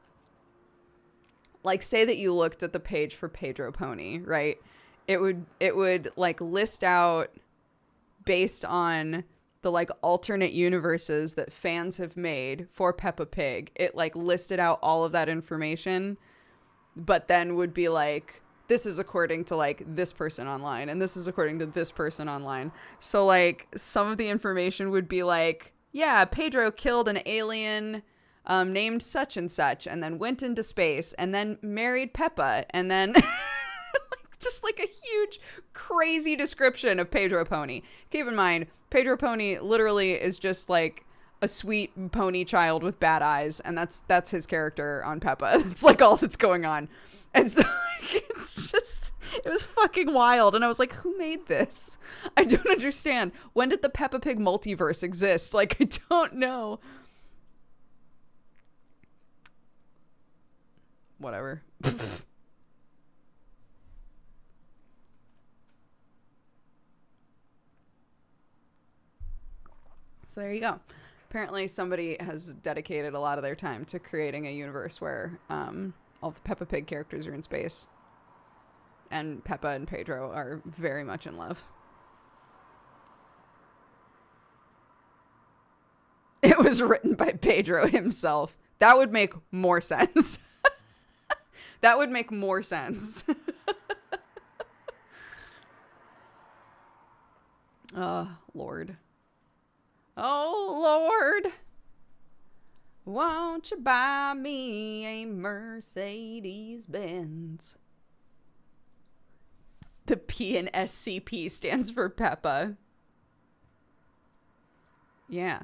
say that you looked at the page for Pedro Pony, right? It would like list out based on the like alternate universes that fans have made for Peppa Pig. It like listed out all of that information, but then would be like, this is according to like this person online, and this is according to this person online. So like some of the information would be like, yeah, Pedro killed an alien named such and such, and then went into space, and then married Peppa, and then just like a huge, crazy description of Pedro Pony. Keep in mind, Pedro Pony literally is just like a sweet pony child with bad eyes, and that's his character on Peppa. It's like all that's going on. And so like, it was fucking wild. And I was like, who made this? I don't understand. When did the Peppa Pig multiverse exist? Like, I don't know. Whatever. So there you go. Apparently somebody has dedicated a lot of their time to creating a universe where all the Peppa Pig characters are in space. And Peppa and Pedro are very much in love. It was written by Pedro himself. That would make more sense. That would make more sense. Oh, Lord. Oh, Lord. Won't you buy me a Mercedes-Benz? The P in SCP stands for Peppa. Yeah.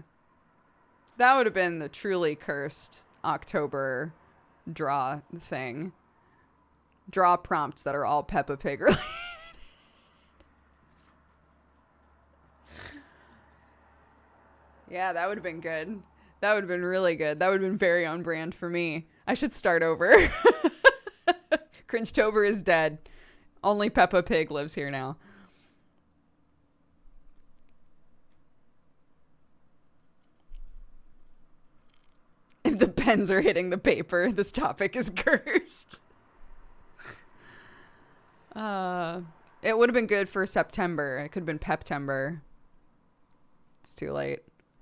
That would have been the truly cursed October draw thing. Draw prompts that are all Peppa Pig related. Yeah, that would have been good. That would have been really good. That would have been very on brand for me. I should start over. Cringetober is dead. Only Peppa Pig lives here now. If the pens are hitting the paper, this topic is cursed. It would have been good for September. It could have been Peptember. It's too late.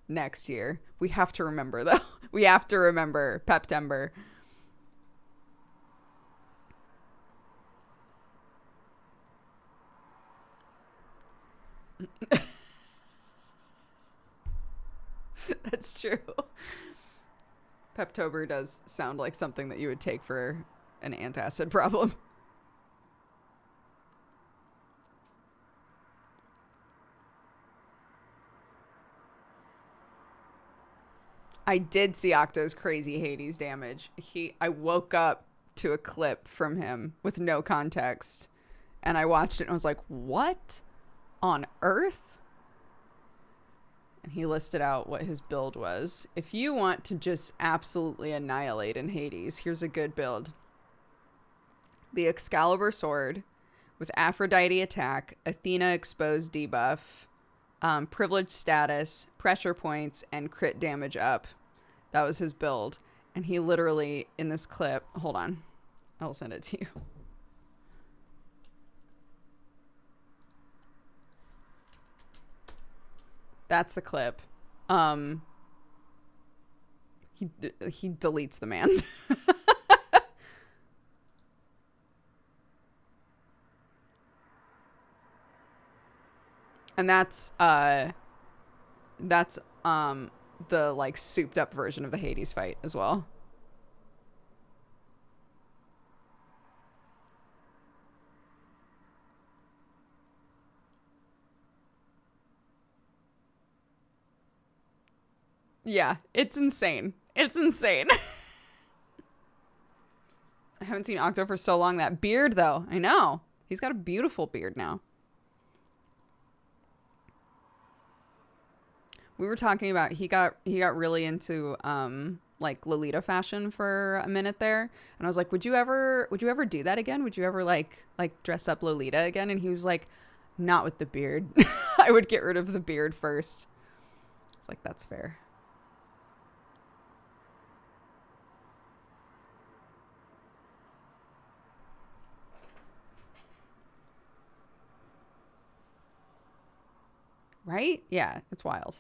Next year. We have to remember, though. We have to remember Peptember. That's true. Peptober does sound like something that you would take for an antacid problem. I did see Octo's crazy Hades damage. I woke up to a clip from him with no context, and I watched it and I was like, what on earth? He listed out what his build was. If you want to just absolutely annihilate in Hades, here's a good build. The Excalibur sword with Aphrodite attack, Athena exposed debuff, privilege status, pressure points, and crit damage up. That was his build. And he literally, in this clip, hold on, I'll send it to you. That's the clip. He deletes the man. And that's the like souped up version of the Hades fight as well. Yeah, it's insane. It's insane. I haven't seen Octo for so long. That beard, though. I know. He's got a beautiful beard now. We were talking about he got really into like Lolita fashion for a minute there, and I was like, would you ever do that again? Would you ever like dress up Lolita again? And he was like, not with the beard. I would get rid of the beard first. It's like, that's fair. Right? Yeah, it's wild.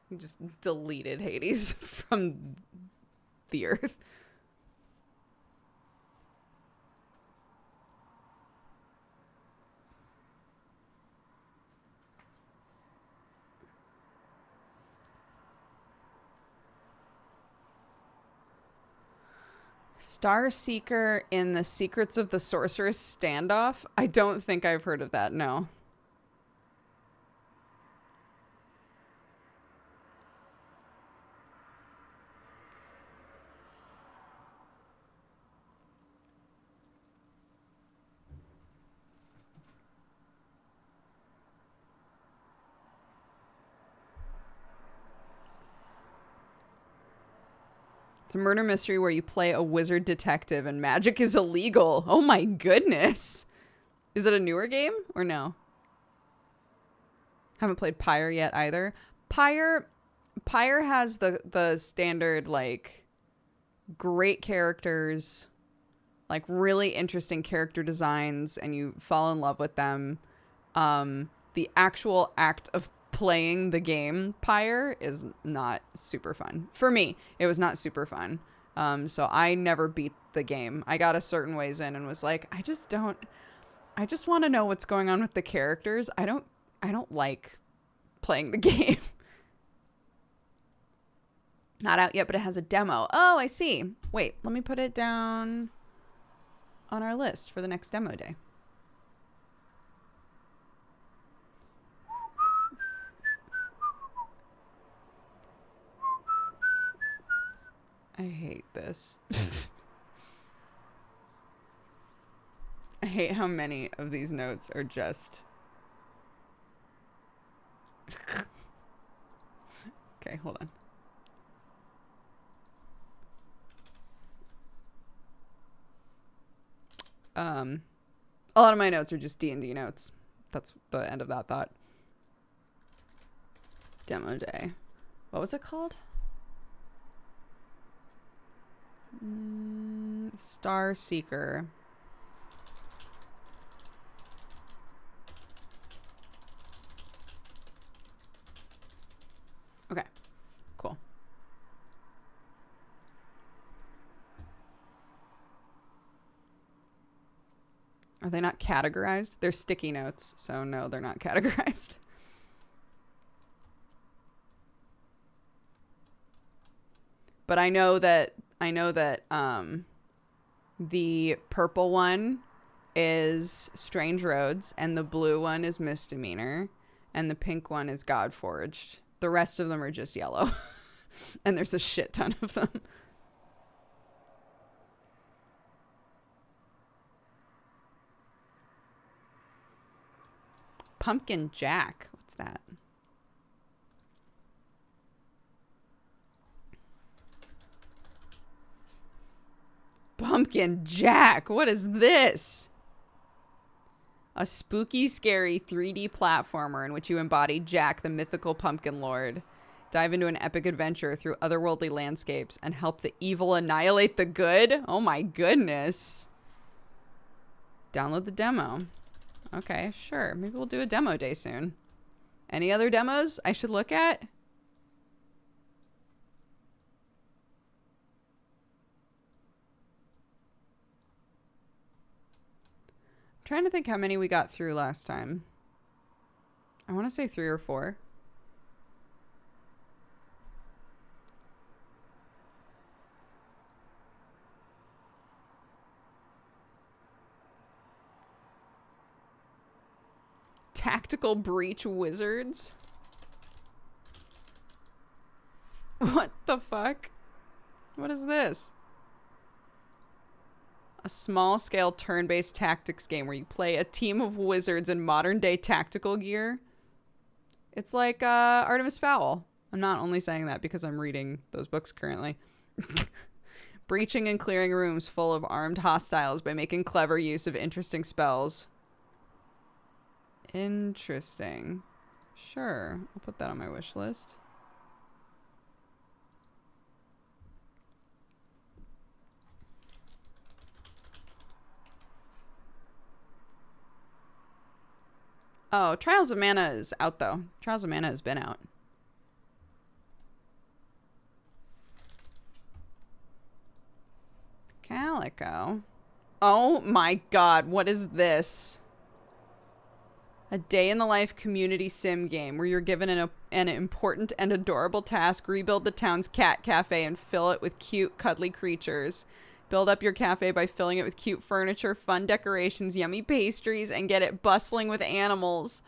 He just deleted Hades from the earth. Star Seeker in the Secrets of the Sorceress standoff? I don't think I've heard of that, no. It's a murder mystery where you play a wizard detective and magic is illegal. Oh my goodness. Is it a newer game or no? Haven't played Pyre yet either. Pyre has the standard, like, great characters, like really interesting character designs, and you fall in love with them. The actual act of playing the game Pyre is not super fun. For me, it was not super fun. So I never beat the game. I got a certain ways in and was like, I just want to know what's going on with the characters. I don't like playing the game. Not out yet, but it has a demo. Oh, I see. Wait, let me put it down on our list for the next demo day. I hate this. I hate how many of these notes are just... Okay, hold on. A lot of my notes are just D&D notes. That's the end of that thought. Demo day. What was it called? Star Seeker. Okay, cool. Are they not categorized? They're sticky notes, so no, they're not categorized. But I know that the purple one is Strange Roads, and the blue one is Misdemeanor, and the pink one is Godforged. The rest of them are just yellow. And there's a shit ton of them. Pumpkin Jack. What's that? Pumpkin Jack. What is this? A spooky, scary 3D platformer in which you embody Jack, the mythical pumpkin lord. Dive into an epic adventure through otherworldly landscapes and help the evil annihilate the good? Oh my goodness. Download the demo. Okay, sure. Maybe we'll do a demo day soon. Any other demos I should look at? I'm trying to think how many we got through last time. I want to say 3 or 4. Tactical Breach Wizards? What the fuck? What is this? A small-scale turn-based tactics game where you play a team of wizards in modern-day tactical gear. It's like Artemis Fowl. I'm not only saying that because I'm reading those books currently. Breaching and clearing rooms full of armed hostiles by making clever use of interesting spells. Interesting. Sure. I'll put that on my wish list. Oh, Trials of Mana is out, though. Trials of Mana has been out. Calico. Oh my god, what is this? A day in the life community sim game where you're given an important and adorable task. Rebuild the town's cat cafe and fill it with cute, cuddly creatures. Build up your cafe by filling it with cute furniture, fun decorations, yummy pastries, and get it bustling with animals.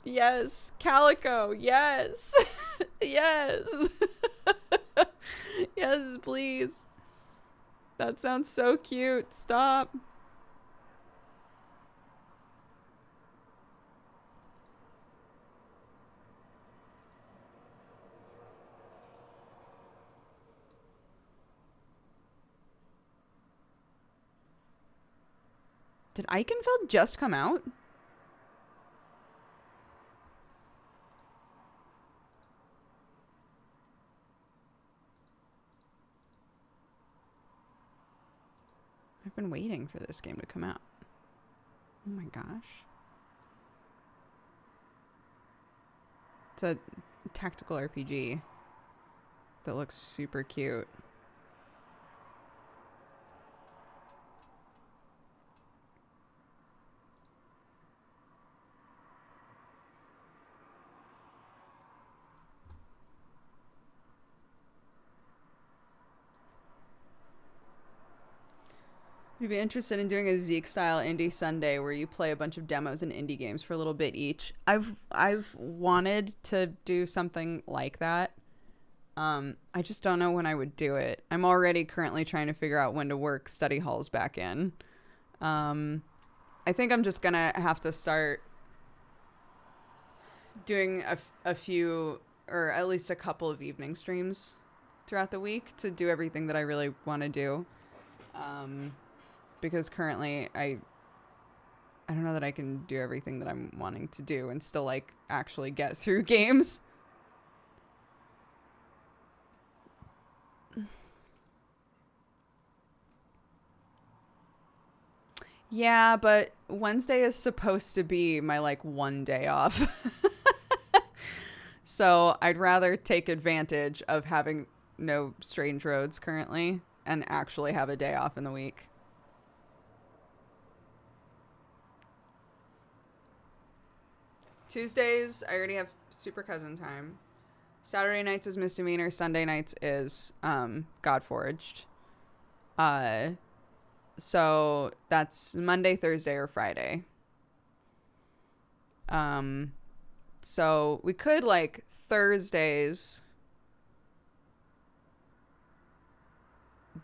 Yes. Calico. Yes. Yes. Yes, please. That sounds so cute. Stop. Did Eichenfeld just come out? I've been waiting for this game to come out. Oh my gosh. It's a tactical RPG that looks super cute. Would you be interested in doing a Zeke-style indie Sunday where you play a bunch of demos and indie games for a little bit each? I've wanted to do something like that. I just don't know when I would do it. I'm already currently trying to figure out when to work study halls back in. I think I'm just gonna have to start doing a few, or at least a couple of evening streams throughout the week to do everything that I really want to do. Because currently I don't know that I can do everything that I'm wanting to do and still like actually get through games. Yeah, but Wednesday is supposed to be my like one day off. So I'd rather take advantage of having no strange roads currently and actually have a day off in the week. Tuesdays, I already have Super Cousin time. Saturday nights is Misdemeanor. Sunday nights is Godforged. So that's Monday, Thursday, or Friday. So we could like Thursdays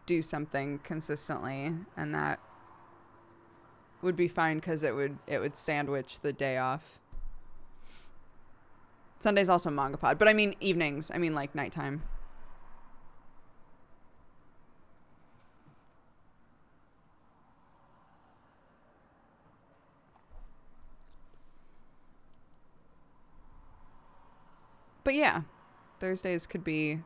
do something consistently, and that would be fine because it would sandwich the day off. Sunday's also Manga Pod, but I mean evenings. I mean like nighttime. But yeah, Thursdays could be...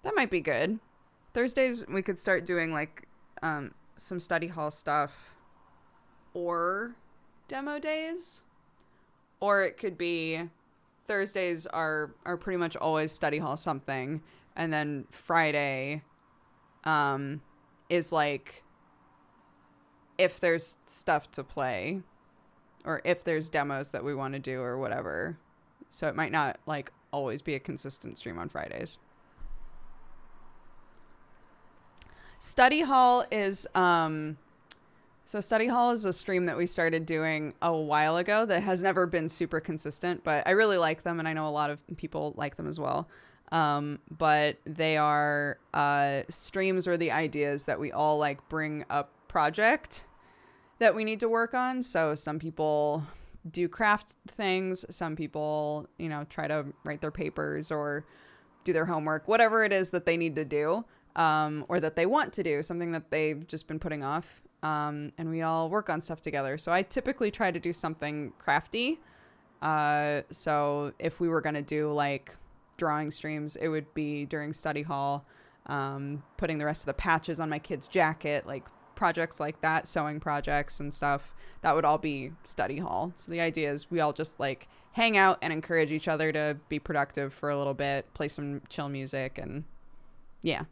That might be good. Thursdays, we could start doing, like, some study hall stuff or demo days. Or it could be Thursdays are pretty much always study hall something. And then Friday is, like... if there's stuff to play or if there's demos that we want to do or whatever. So it might not like always be a consistent stream on Fridays. Study Hall is Study Hall is a stream that we started doing a while ago that has never been super consistent, but I really like them and I know a lot of people like them as well. But they are streams or the ideas that we all like bring up project that we need to work on. So some people do craft things, some people, you know, try to write their papers or do their homework, whatever it is that they need to do, or that they want to do, something that they've just been putting off. And we all work on stuff together. So I typically try to do something crafty. So if we were going to do like drawing streams, it would be during study hall, putting the rest of the patches on my kid's jacket, like projects like that, sewing projects and stuff, that would all be study hall. So the idea is we all just like hang out and encourage each other to be productive for a little bit, play some chill music, and yeah.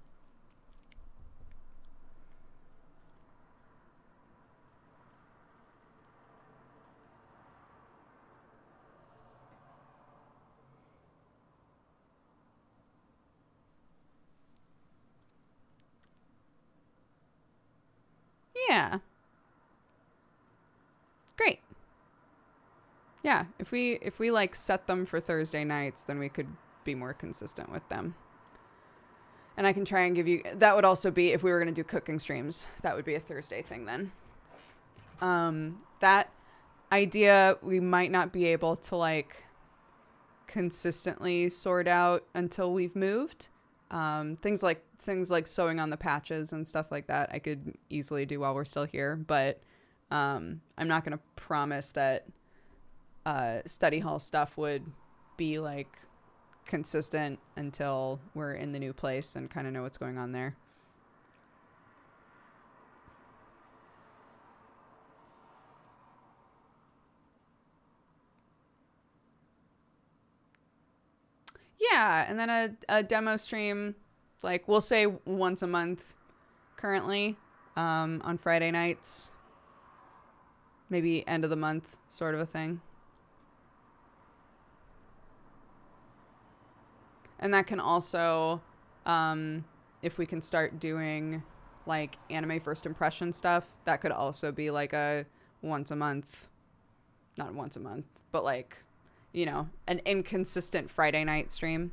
Yeah. Great. Yeah, if we like set them for Thursday nights, then we could be more consistent with them. And I can try and give you, that would also be if we were going to do cooking streams, that would be a Thursday thing then. That idea we might not be able to like consistently sort out until we've moved. Things like sewing on the patches and stuff like that I could easily do while we're still here, but I'm not going to promise that study hall stuff would be like consistent until we're in the new place and kind of know what's going on there. Yeah, and then a demo stream, like we'll say once a month currently, on Friday nights, maybe end of the month sort of a thing. And that can also, if we can start doing like anime first impression stuff, that could also be like a once a month, not once a month, but like, you know, an inconsistent Friday night stream.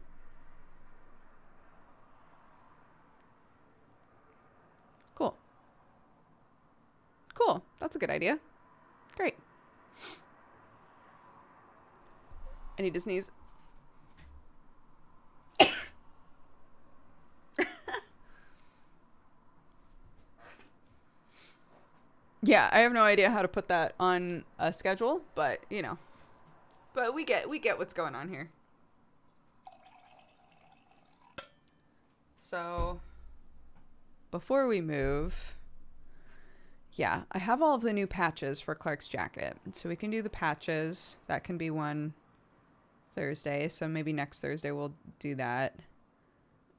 Cool. Cool. That's a good idea. Great. I need to sneeze. Yeah, I have no idea how to put that on a schedule, but you know. But we get what's going on here. So before we move, yeah, I have all of the new patches for Clark's jacket. So we can do the patches. That can be one Thursday. So maybe next Thursday we'll do that.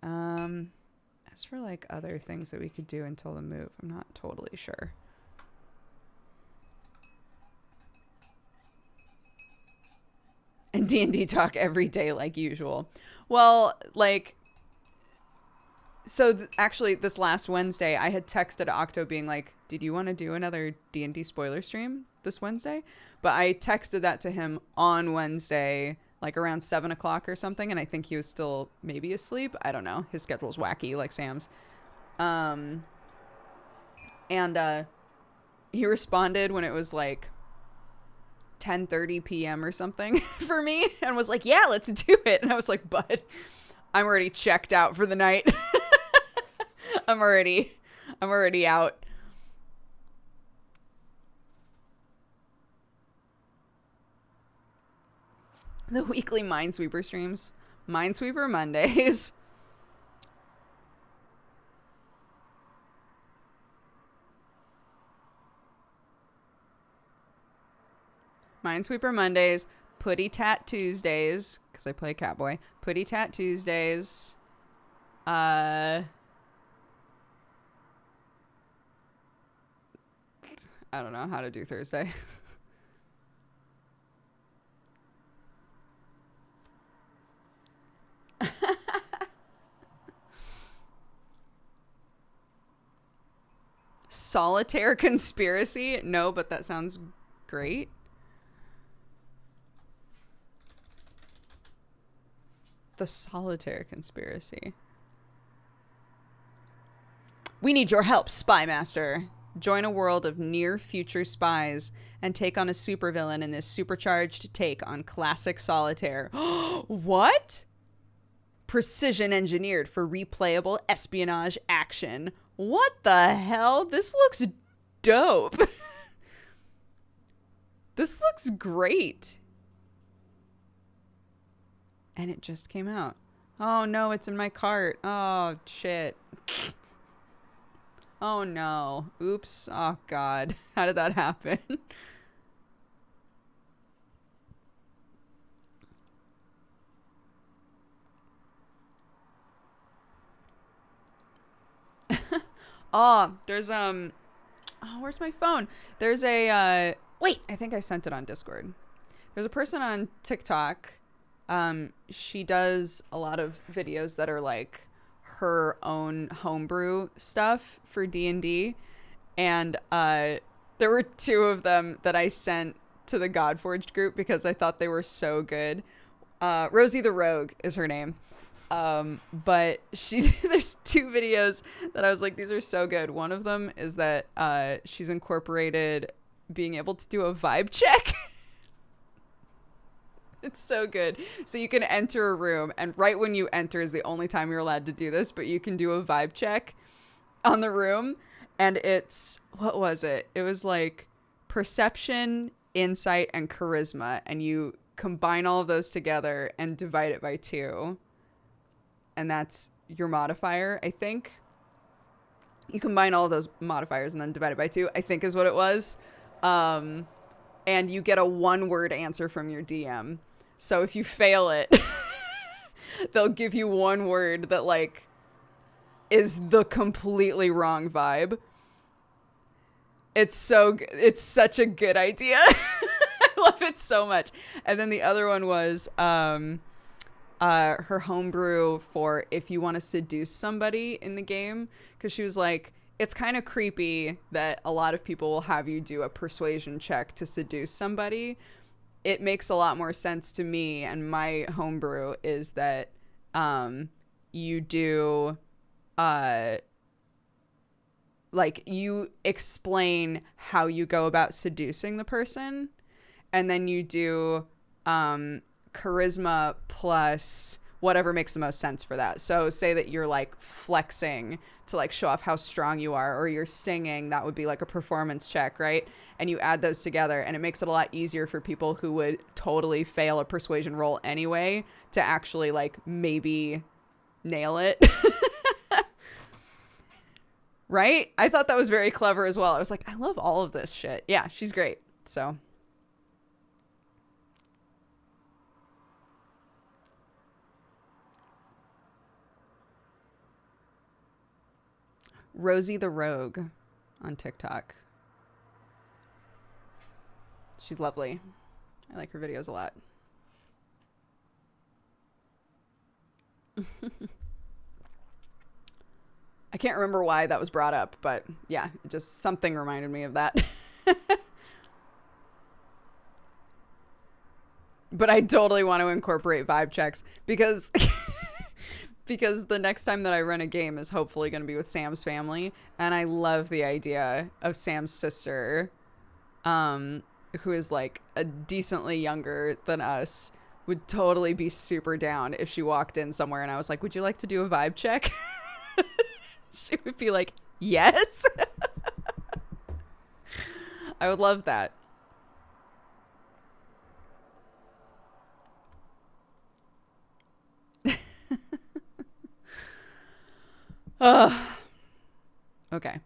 As for like other things that we could do until the move, I'm not totally sure. And D&D talk every day like usual. Well, like, so actually this last Wednesday, I had texted Octo being like, did you want to do another D&D spoiler stream this Wednesday? But I texted that to him on Wednesday like around 7 o'clock or something, and I think he was still maybe asleep. I don't know. His schedule's wacky like Sam's. And he responded when it was like 10:30 p.m. or something for me, and was like, yeah, let's do it. And I was like, bud, I'm already checked out for the night. I'm already out. The weekly Minesweeper streams. Minesweeper Mondays. Minesweeper Mondays. Putty Tat Tuesdays. Because I play Catboy. Putty Tat Tuesdays. I don't know how to do Thursday. Solitaire conspiracy? No, but that sounds great. The solitaire conspiracy. We need your help, Spy Master. Join a world of near-future spies and take on a supervillain in this supercharged take on classic solitaire. What? Precision engineered for replayable espionage action. What the hell? This looks dope. This looks great. And it just came out. Oh no, it's in my cart. Oh shit. Oh no. Oops. Oh god. How did that happen? Oh, there's oh, where's my phone? There's a wait, I think I sent it on Discord. There's a person on TikTok. She does a lot of videos that are like her own homebrew stuff for D&D, and there were 2 of them that I sent to the Godforged group because I thought they were so good. Rosie the Rogue is her name. But there's 2 videos that I was like, these are so good. One of them is that she's incorporated being able to do a vibe check. It's so good. So you can enter a room, and right when you enter is the only time you're allowed to do this, but you can do a vibe check on the room, and it's, what was it? It was like perception, insight, and charisma, and you combine all of those together and divide it by 2. And that's your modifier, I think. You combine all of those modifiers and then divide it by 2, I think is what it was. And you get a 1-word answer from your DM. So if you fail it, they'll give you 1 word that like is the completely wrong vibe. It's such a good idea. I love it so much. And then the other one was her homebrew for if you want to seduce somebody in the game, because she was like, it's kind of creepy that a lot of people will have you do a persuasion check to seduce somebody. It makes a lot more sense to me, and my homebrew is that you do like you explain how you go about seducing the person, and then you do charisma plus whatever makes the most sense for that. So say that you're like flexing to like show off how strong you are, or you're singing, that would be like a performance check, right? And you add those together, and it makes it a lot easier for people who would totally fail a persuasion roll anyway to actually like maybe nail it. Right? I thought that was very clever as well. I was like, I love all of this shit. Yeah, she's great. So Rosie the Rogue on TikTok. She's lovely. I like her videos a lot. I can't remember why that was brought up, but yeah, just something reminded me of that. But I totally want to incorporate vibe checks because because the next time that I run a game is hopefully going to be with Sam's family, and I love the idea of Sam's sister, who is like a decently younger than us, would totally be super down if she walked in somewhere and I was like, "Would you like to do a vibe check?" She would be like, "Yes." I would love that. Okay.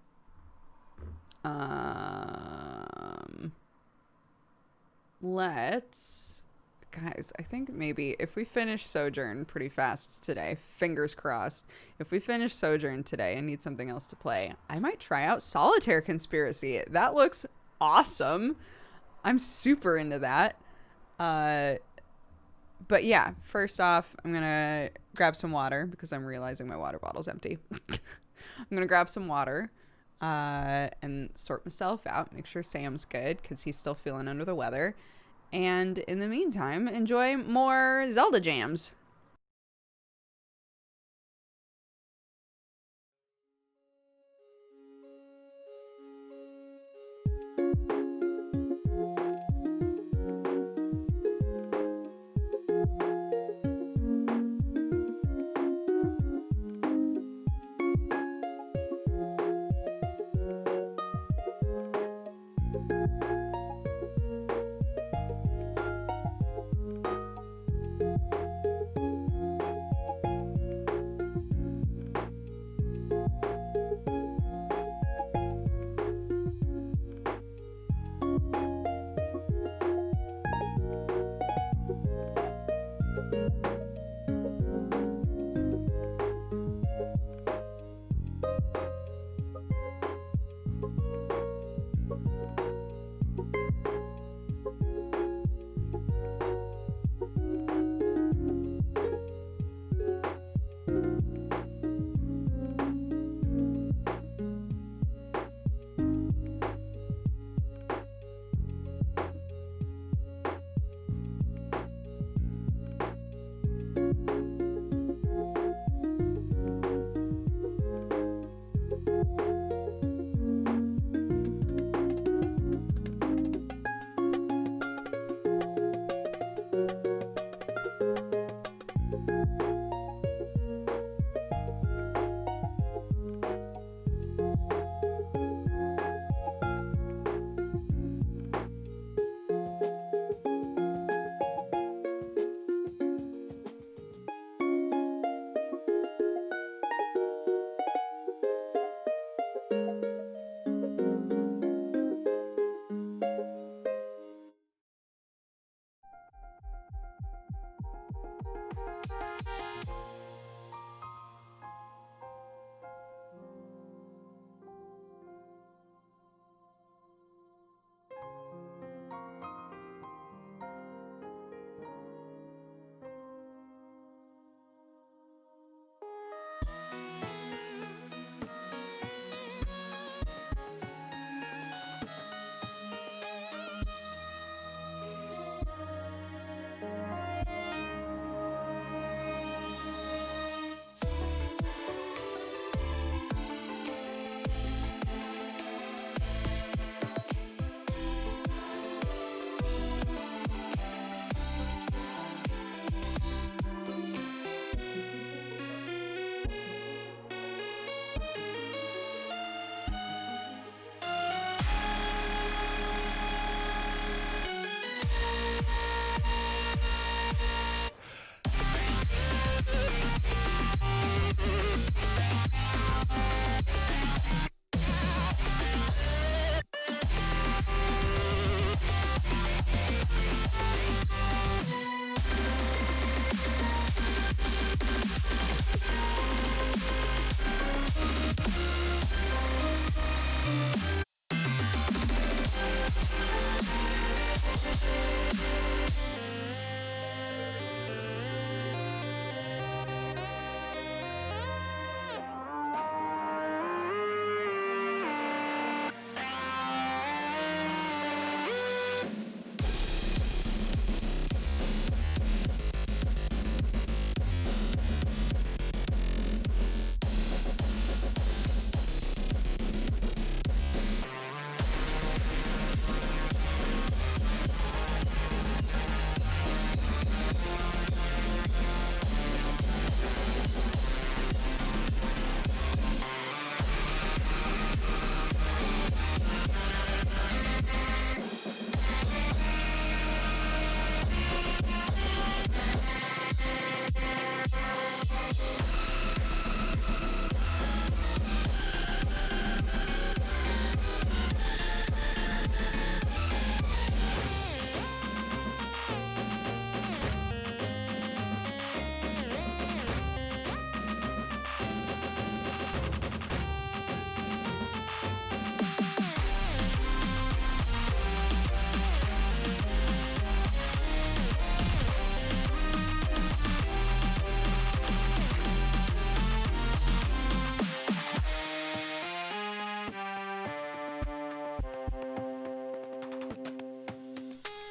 Let's, guys, I think maybe if we finish Sojourn pretty fast today, fingers crossed, if we finish Sojourn today and need something else to play, I might try out Solitaire Conspiracy. That looks awesome. I'm super into that. But yeah, first off, I'm gonna grab some water because I'm realizing my water bottle's empty. I'm gonna grab some water and sort myself out, make sure Sam's good because he's still feeling under the weather. And in the meantime, enjoy more Zelda jams.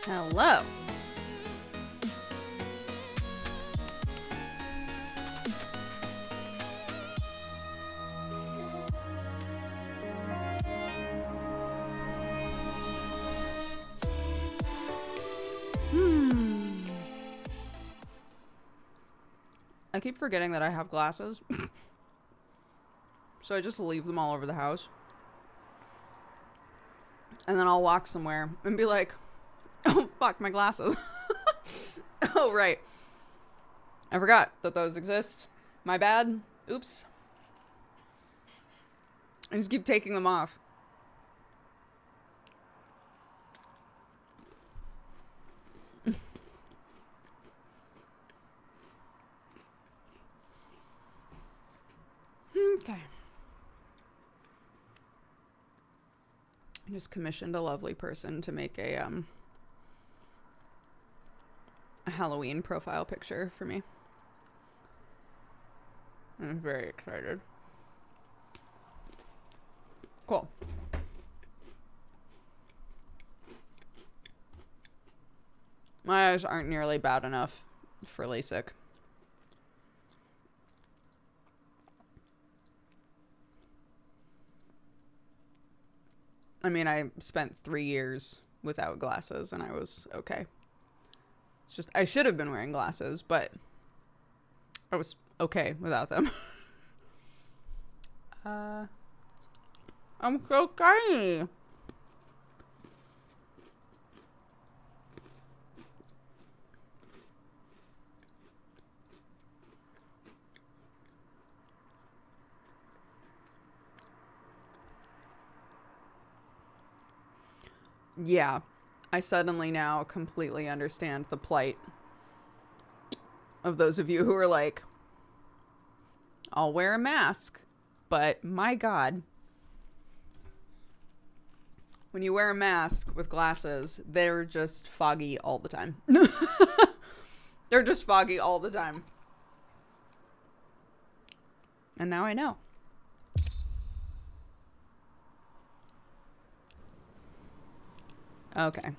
Hello. I keep forgetting that I have glasses. So I just leave them all over the house. And then I'll walk somewhere and be like, oh, fuck, my glasses. Oh, right. I forgot that those exist. My bad. Oops. I just keep taking them off. Okay. I just commissioned a lovely person to make a Halloween profile picture for me. I'm very excited. Cool. My eyes aren't nearly bad enough for LASIK. I mean, I spent 3 years without glasses and I was okay. It's just, I should have been wearing glasses, but I was okay without them. I'm so tiny. Yeah, I suddenly now completely understand the plight of those of you who are like, I'll wear a mask, but my God. When you wear a mask with glasses, they're just foggy all the time. They're just foggy all the time. And now I know. Okay.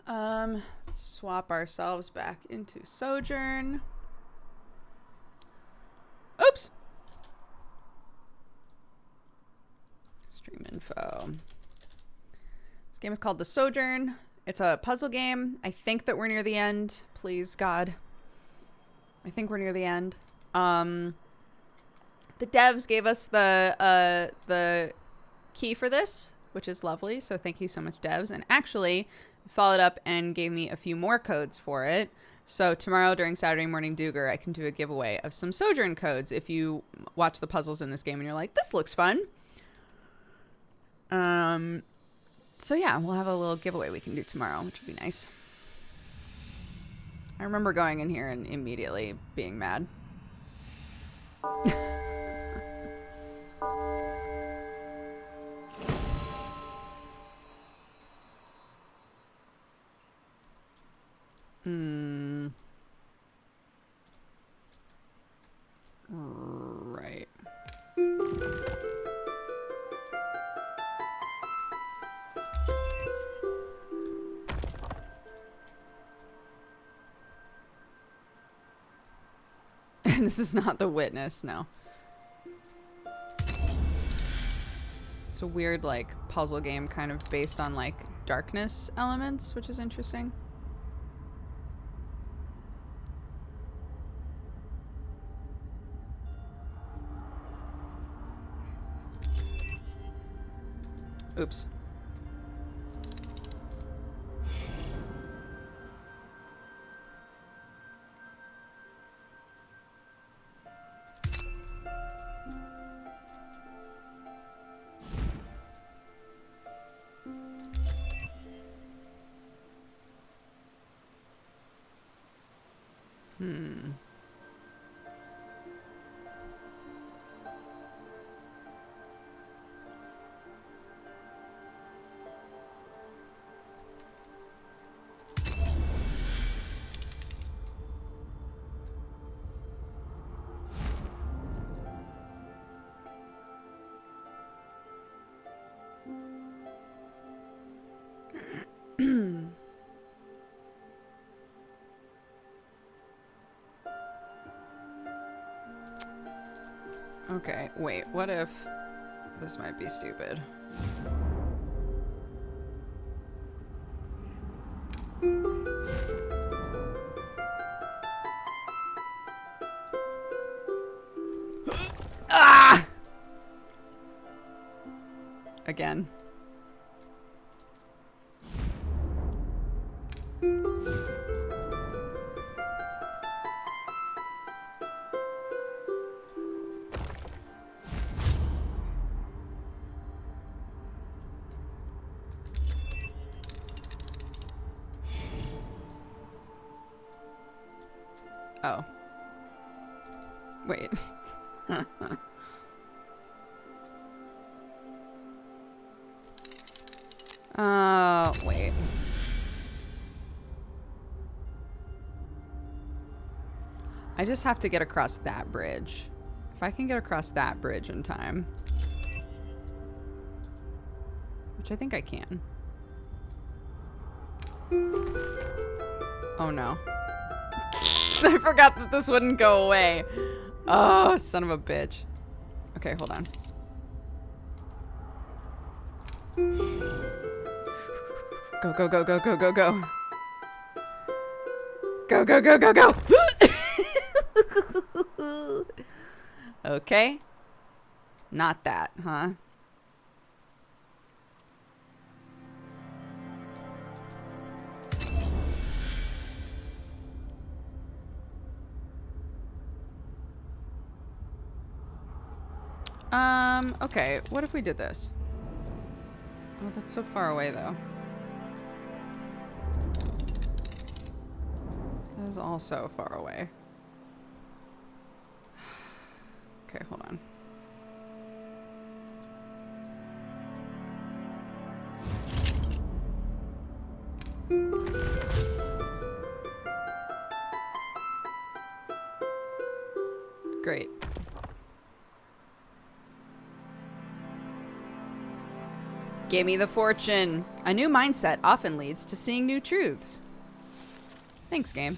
Let's swap ourselves back into Sojourn. Oops. Stream info. This game is called The Sojourn. It's a puzzle game. I think that we're near the end. Please, God. I think we're near the end. The devs gave us the key for this, which is lovely. So thank you so much, devs. And actually followed up and gave me a few more codes for it. So tomorrow during Saturday Morning Dooger, I can do a giveaway of some Sojourn codes if you watch the puzzles in this game and you're like, this looks fun. So yeah, we'll have a little giveaway we can do tomorrow, which would be nice. I remember going in here and immediately being mad. Right. This is not the witness, no. It's a weird, like, puzzle game kind of based on, like, darkness elements, which is interesting. Oops. Okay, wait, what if... This might be stupid. Ah! Again. Oh. Wait. Wait. I just have to get across that bridge. If I can get across that bridge in time. Which I think I can. Oh no. I forgot that this wouldn't go away. Oh, son of a bitch. Okay, hold on. Go, go, go, go, go, go, go. Go, go, go, go, go. Okay. Not that, huh? Okay, what if we did this? Oh, that's so far away, though. That is also far away. Okay, hold on. Great. Give me the fortune. A new mindset often leads to seeing new truths. Thanks, game.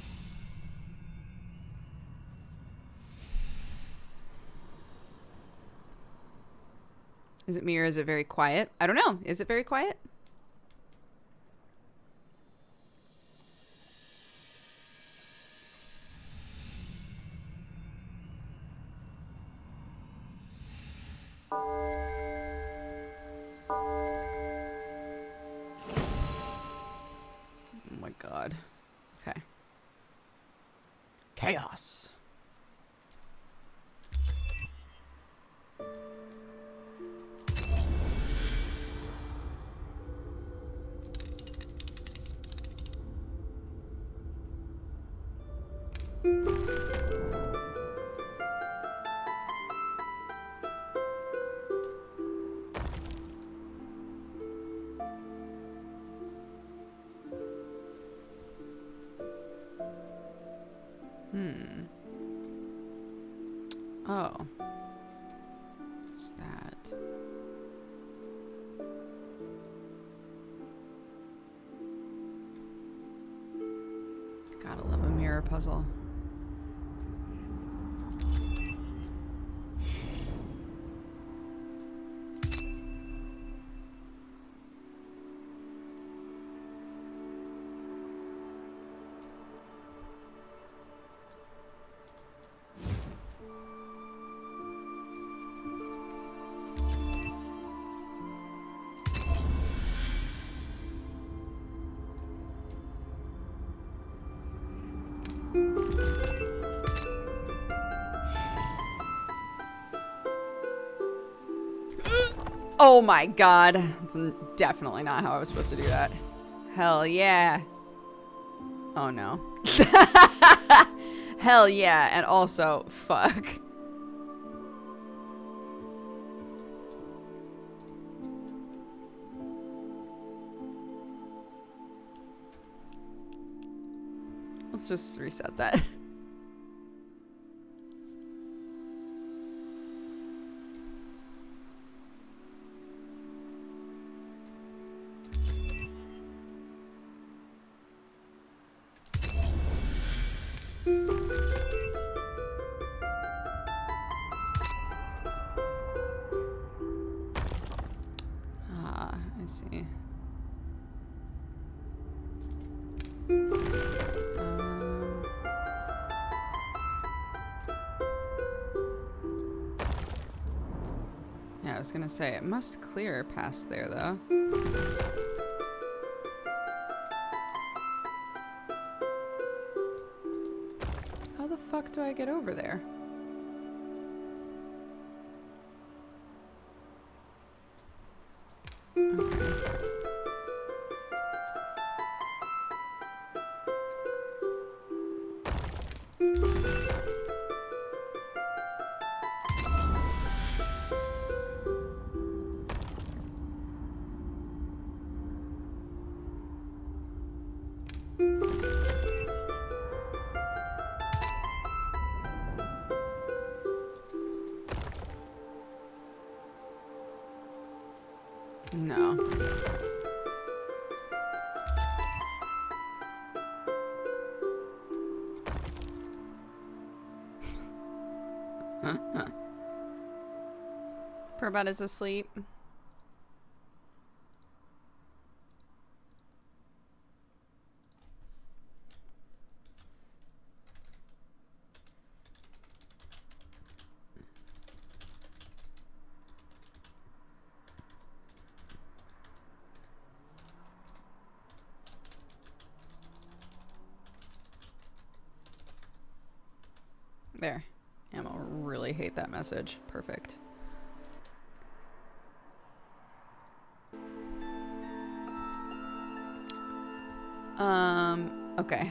Is it me or is it very quiet? I don't know. Is it very quiet? Oh my god. Okay. Chaos. Oh. What's that? Gotta love a mirror puzzle. Oh my god. That's definitely not how I was supposed to do that. Hell yeah. Oh no. Hell yeah. And also, fuck. Let's just reset that. Yeah, I was gonna say, it must clear past there, though. How the fuck do I get over there? Okay. No. Perbot is asleep. There. Emma really hate that message. Perfect. Okay.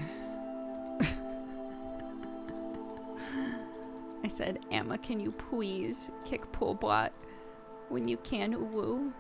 I said, Emma, can you please kick Pullbot when you can, woo?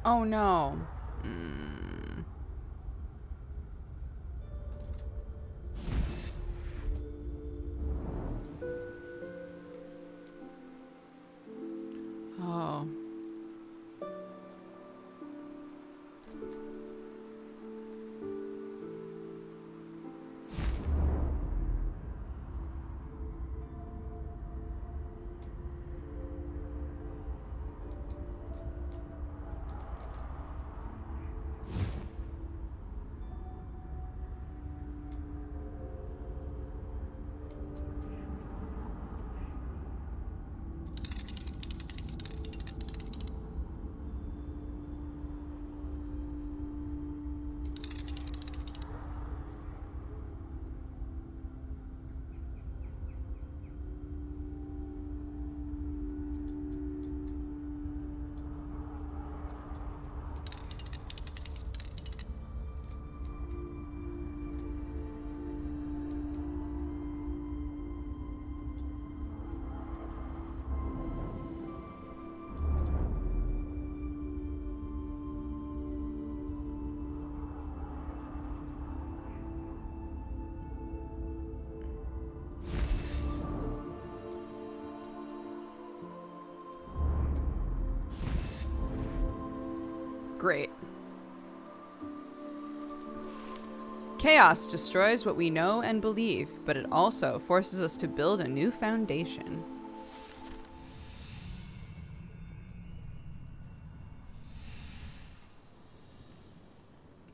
Oh no. Oh. Great. Chaos destroys what we know and believe, but it also forces us to build a new foundation.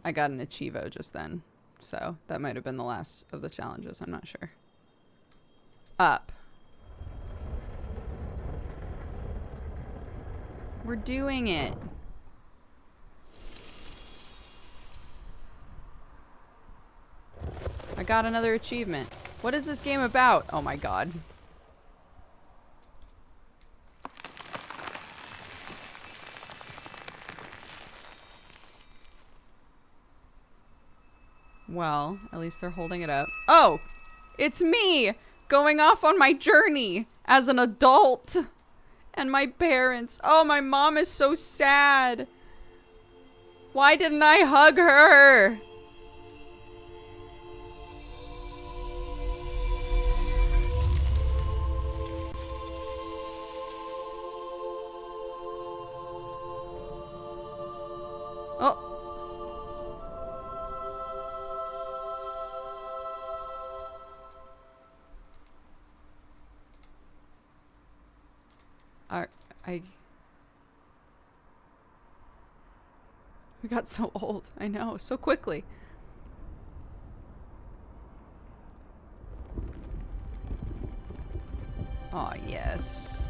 I got an Achievo just then, so that might have been the last of the challenges. I'm not sure. Up. We're doing it. I got another achievement. What is this game about? Oh my god. Well, at least they're holding it up. Oh! It's me! Going off on my journey as an adult! And my parents. Oh, my mom is so sad. Why didn't I hug her? Oh. We got so old. I know, so quickly. Oh yes.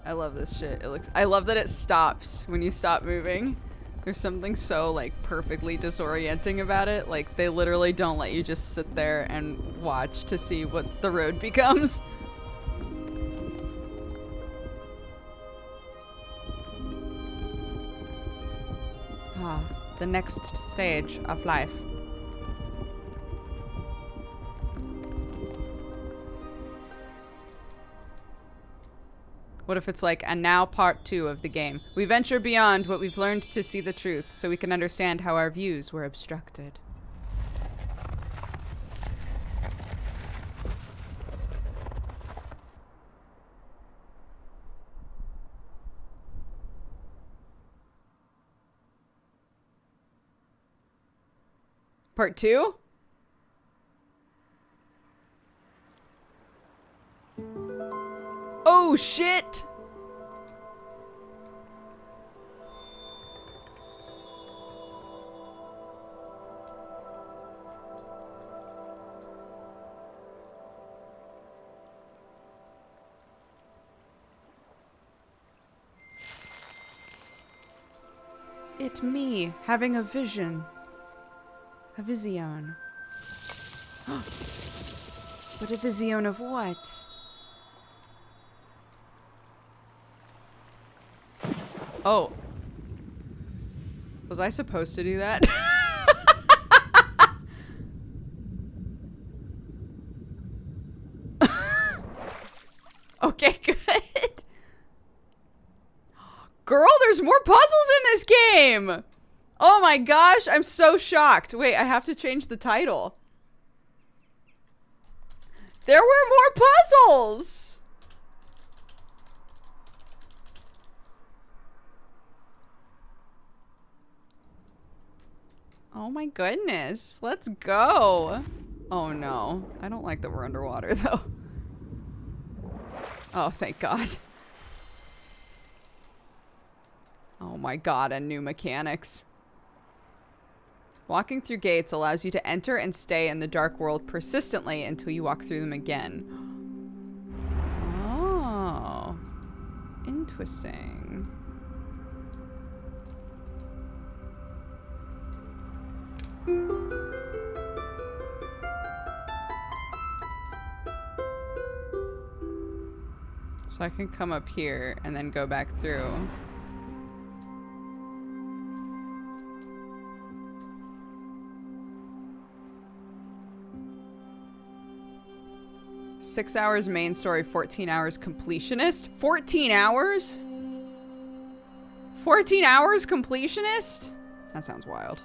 I love this shit. I love that it stops when you stop moving. There's something so like perfectly disorienting about it. Like they literally don't let you just sit there and watch to see what the road becomes. Ah, the next stage of life. What if it's like, and now part 2 of the game. We venture beyond what we've learned to see the truth, so we can understand how our views were obstructed. Part 2? Oh shit! It me, having a vision. A vision. But a vision of what? Oh. Was I supposed to do that? Okay, good. Girl, there's more puzzles in this game! Oh my gosh, I'm so shocked. Wait, I have to change the title. There were more puzzles! Oh my goodness. Let's go. Oh no. I don't like that we're underwater though. Oh, thank God. Oh my God, and new mechanics. Walking through gates allows you to enter and stay in the dark world persistently until you walk through them again. Oh. Interesting. So I can come up here and then go back through. "6 hours main story, 14 hours completionist." 14 hours? 14 hours completionist? That sounds wild.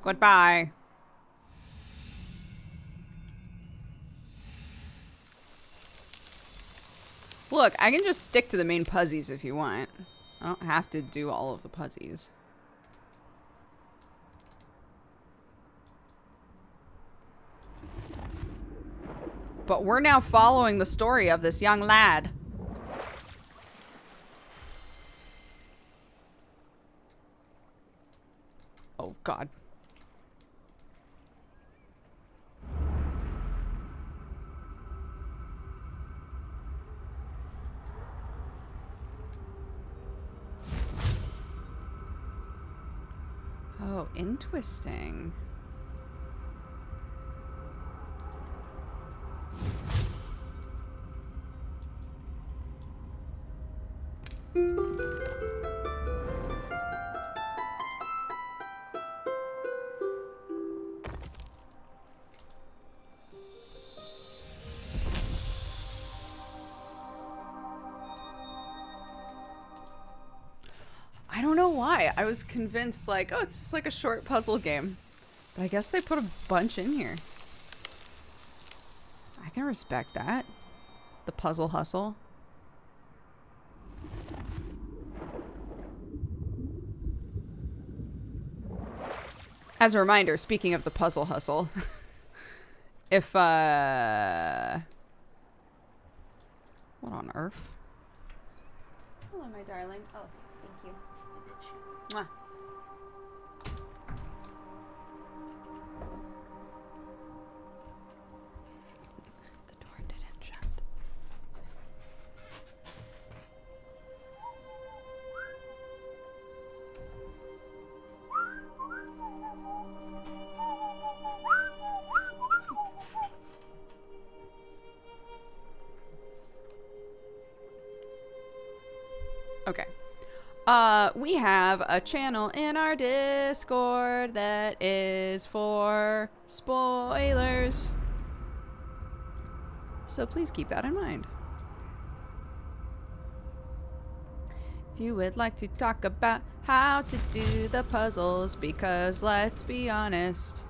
Goodbye. Look, I can just stick to the main puzzies if you want. I don't have to do all of the puzzies. But we're now following the story of this young lad. Oh, God. Oh, interesting. I don't know why. I was convinced, like, oh, it's just like a short puzzle game. But I guess they put a bunch in here. I can respect that. The puzzle hustle. As a reminder, speaking of the puzzle hustle, if, what on earth? Hello, my darling. Oh, thank you. Mwah. The door didn't shut. Okay. We have a channel in our Discord that is for spoilers. So please keep that in mind. If you would like to talk about how to do the puzzles, because let's be honest.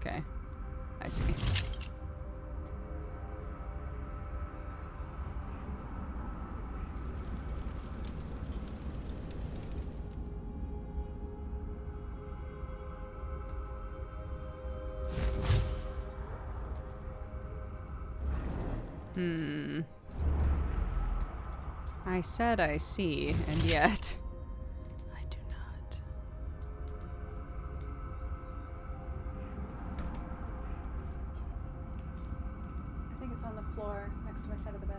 Okay, I see. I said I see, and yet I do not. I think it's on the floor next to my side of the bed.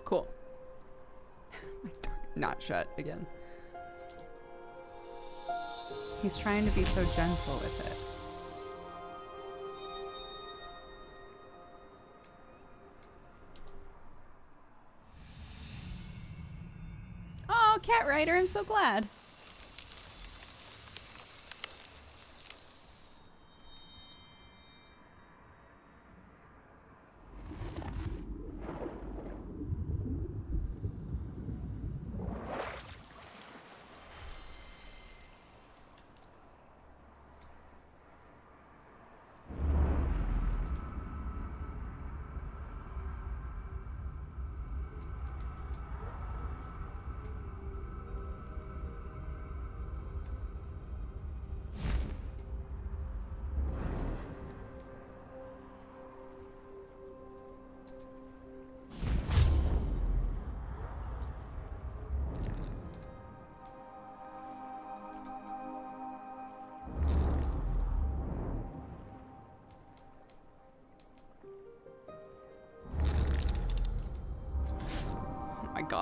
Cool. My door not shut again. He's trying to be so gentle with it. Oh, Cat Rider, I'm so glad.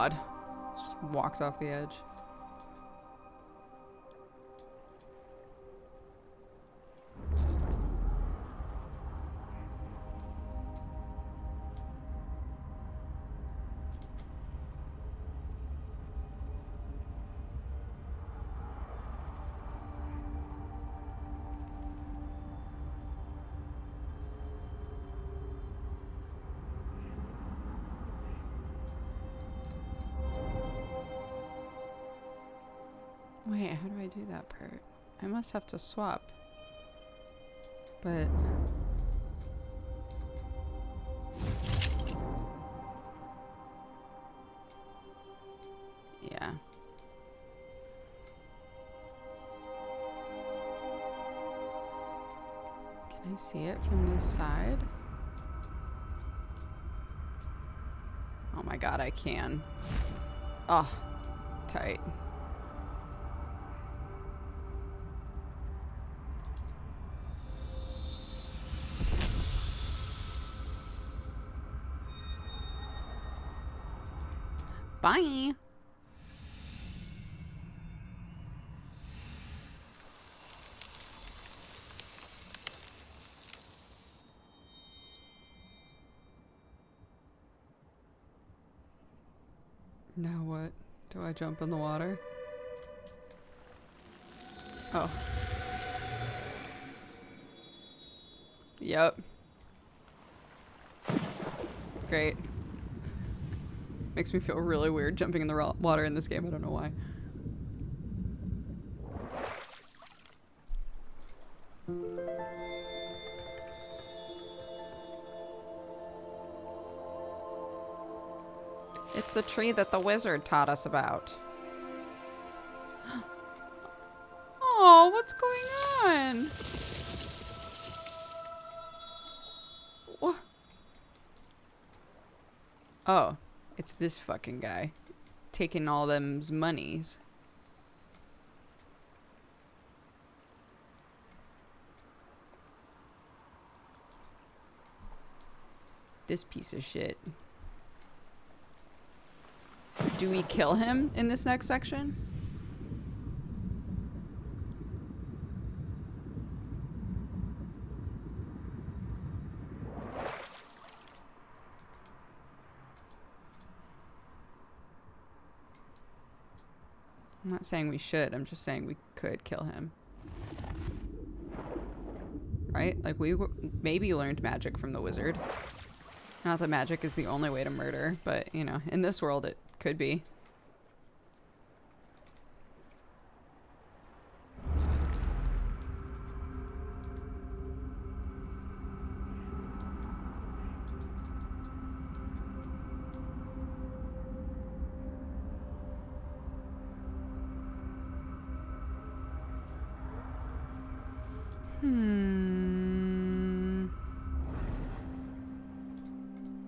God. Just walked off the edge. Wait, how do I do that part? I must have to swap. But... yeah. Can I see it from this side? Oh my god, I can. Oh, tight. Bye. Now what? Do I jump in the water? Oh. Yep. Great. Makes me feel really weird jumping in the water in this game. I don't know why. It's the tree that the wizard taught us about. Oh, what's going on? What? Oh, it's this fucking guy taking all them's monies. This piece of shit. Do we kill him in this next section? I'm not saying we should, I'm just saying we could kill him. Right? Like, we maybe learned magic from the wizard. Not that magic is the only way to murder, but, you know, in this world it could be.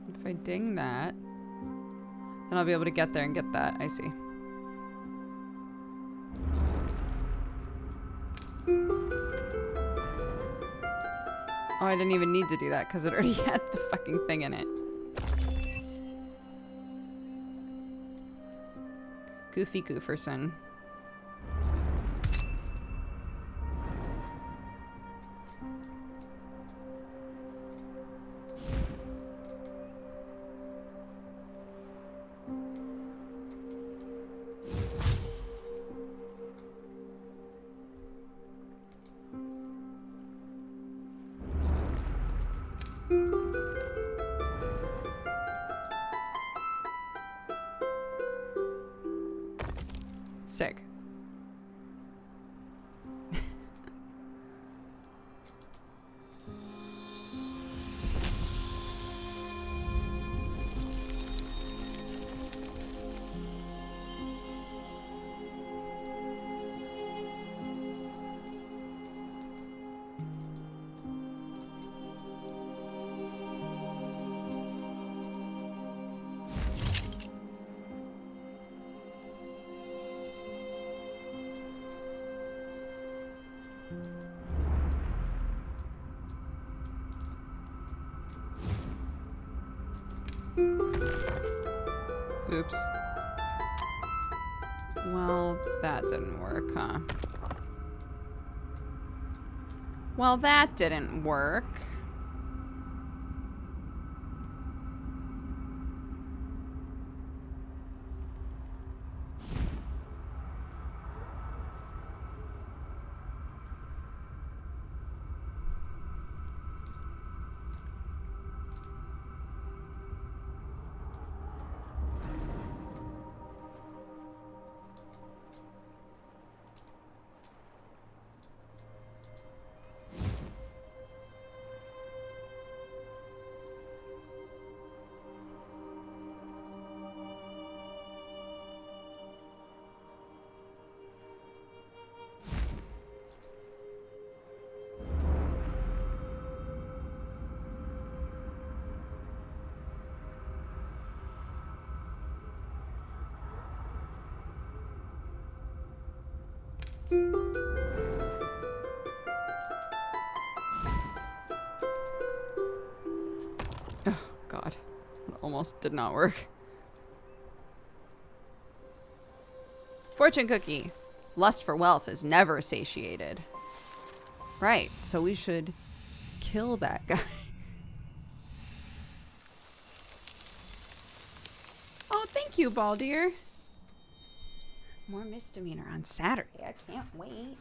If I ding that, then I'll be able to get there and get that. I see. Oh, I didn't even need to do that because it already had the fucking thing in it. Goofy Gooferson. Sick. Oops. Well, that didn't work, huh? Well, that didn't work. Oh, God. That almost did not work. Fortune cookie. Lust for wealth is never satiated. Right, so we should kill that guy. Oh, thank you, Baldur. More misdemeanor on Saturday. I can't wait.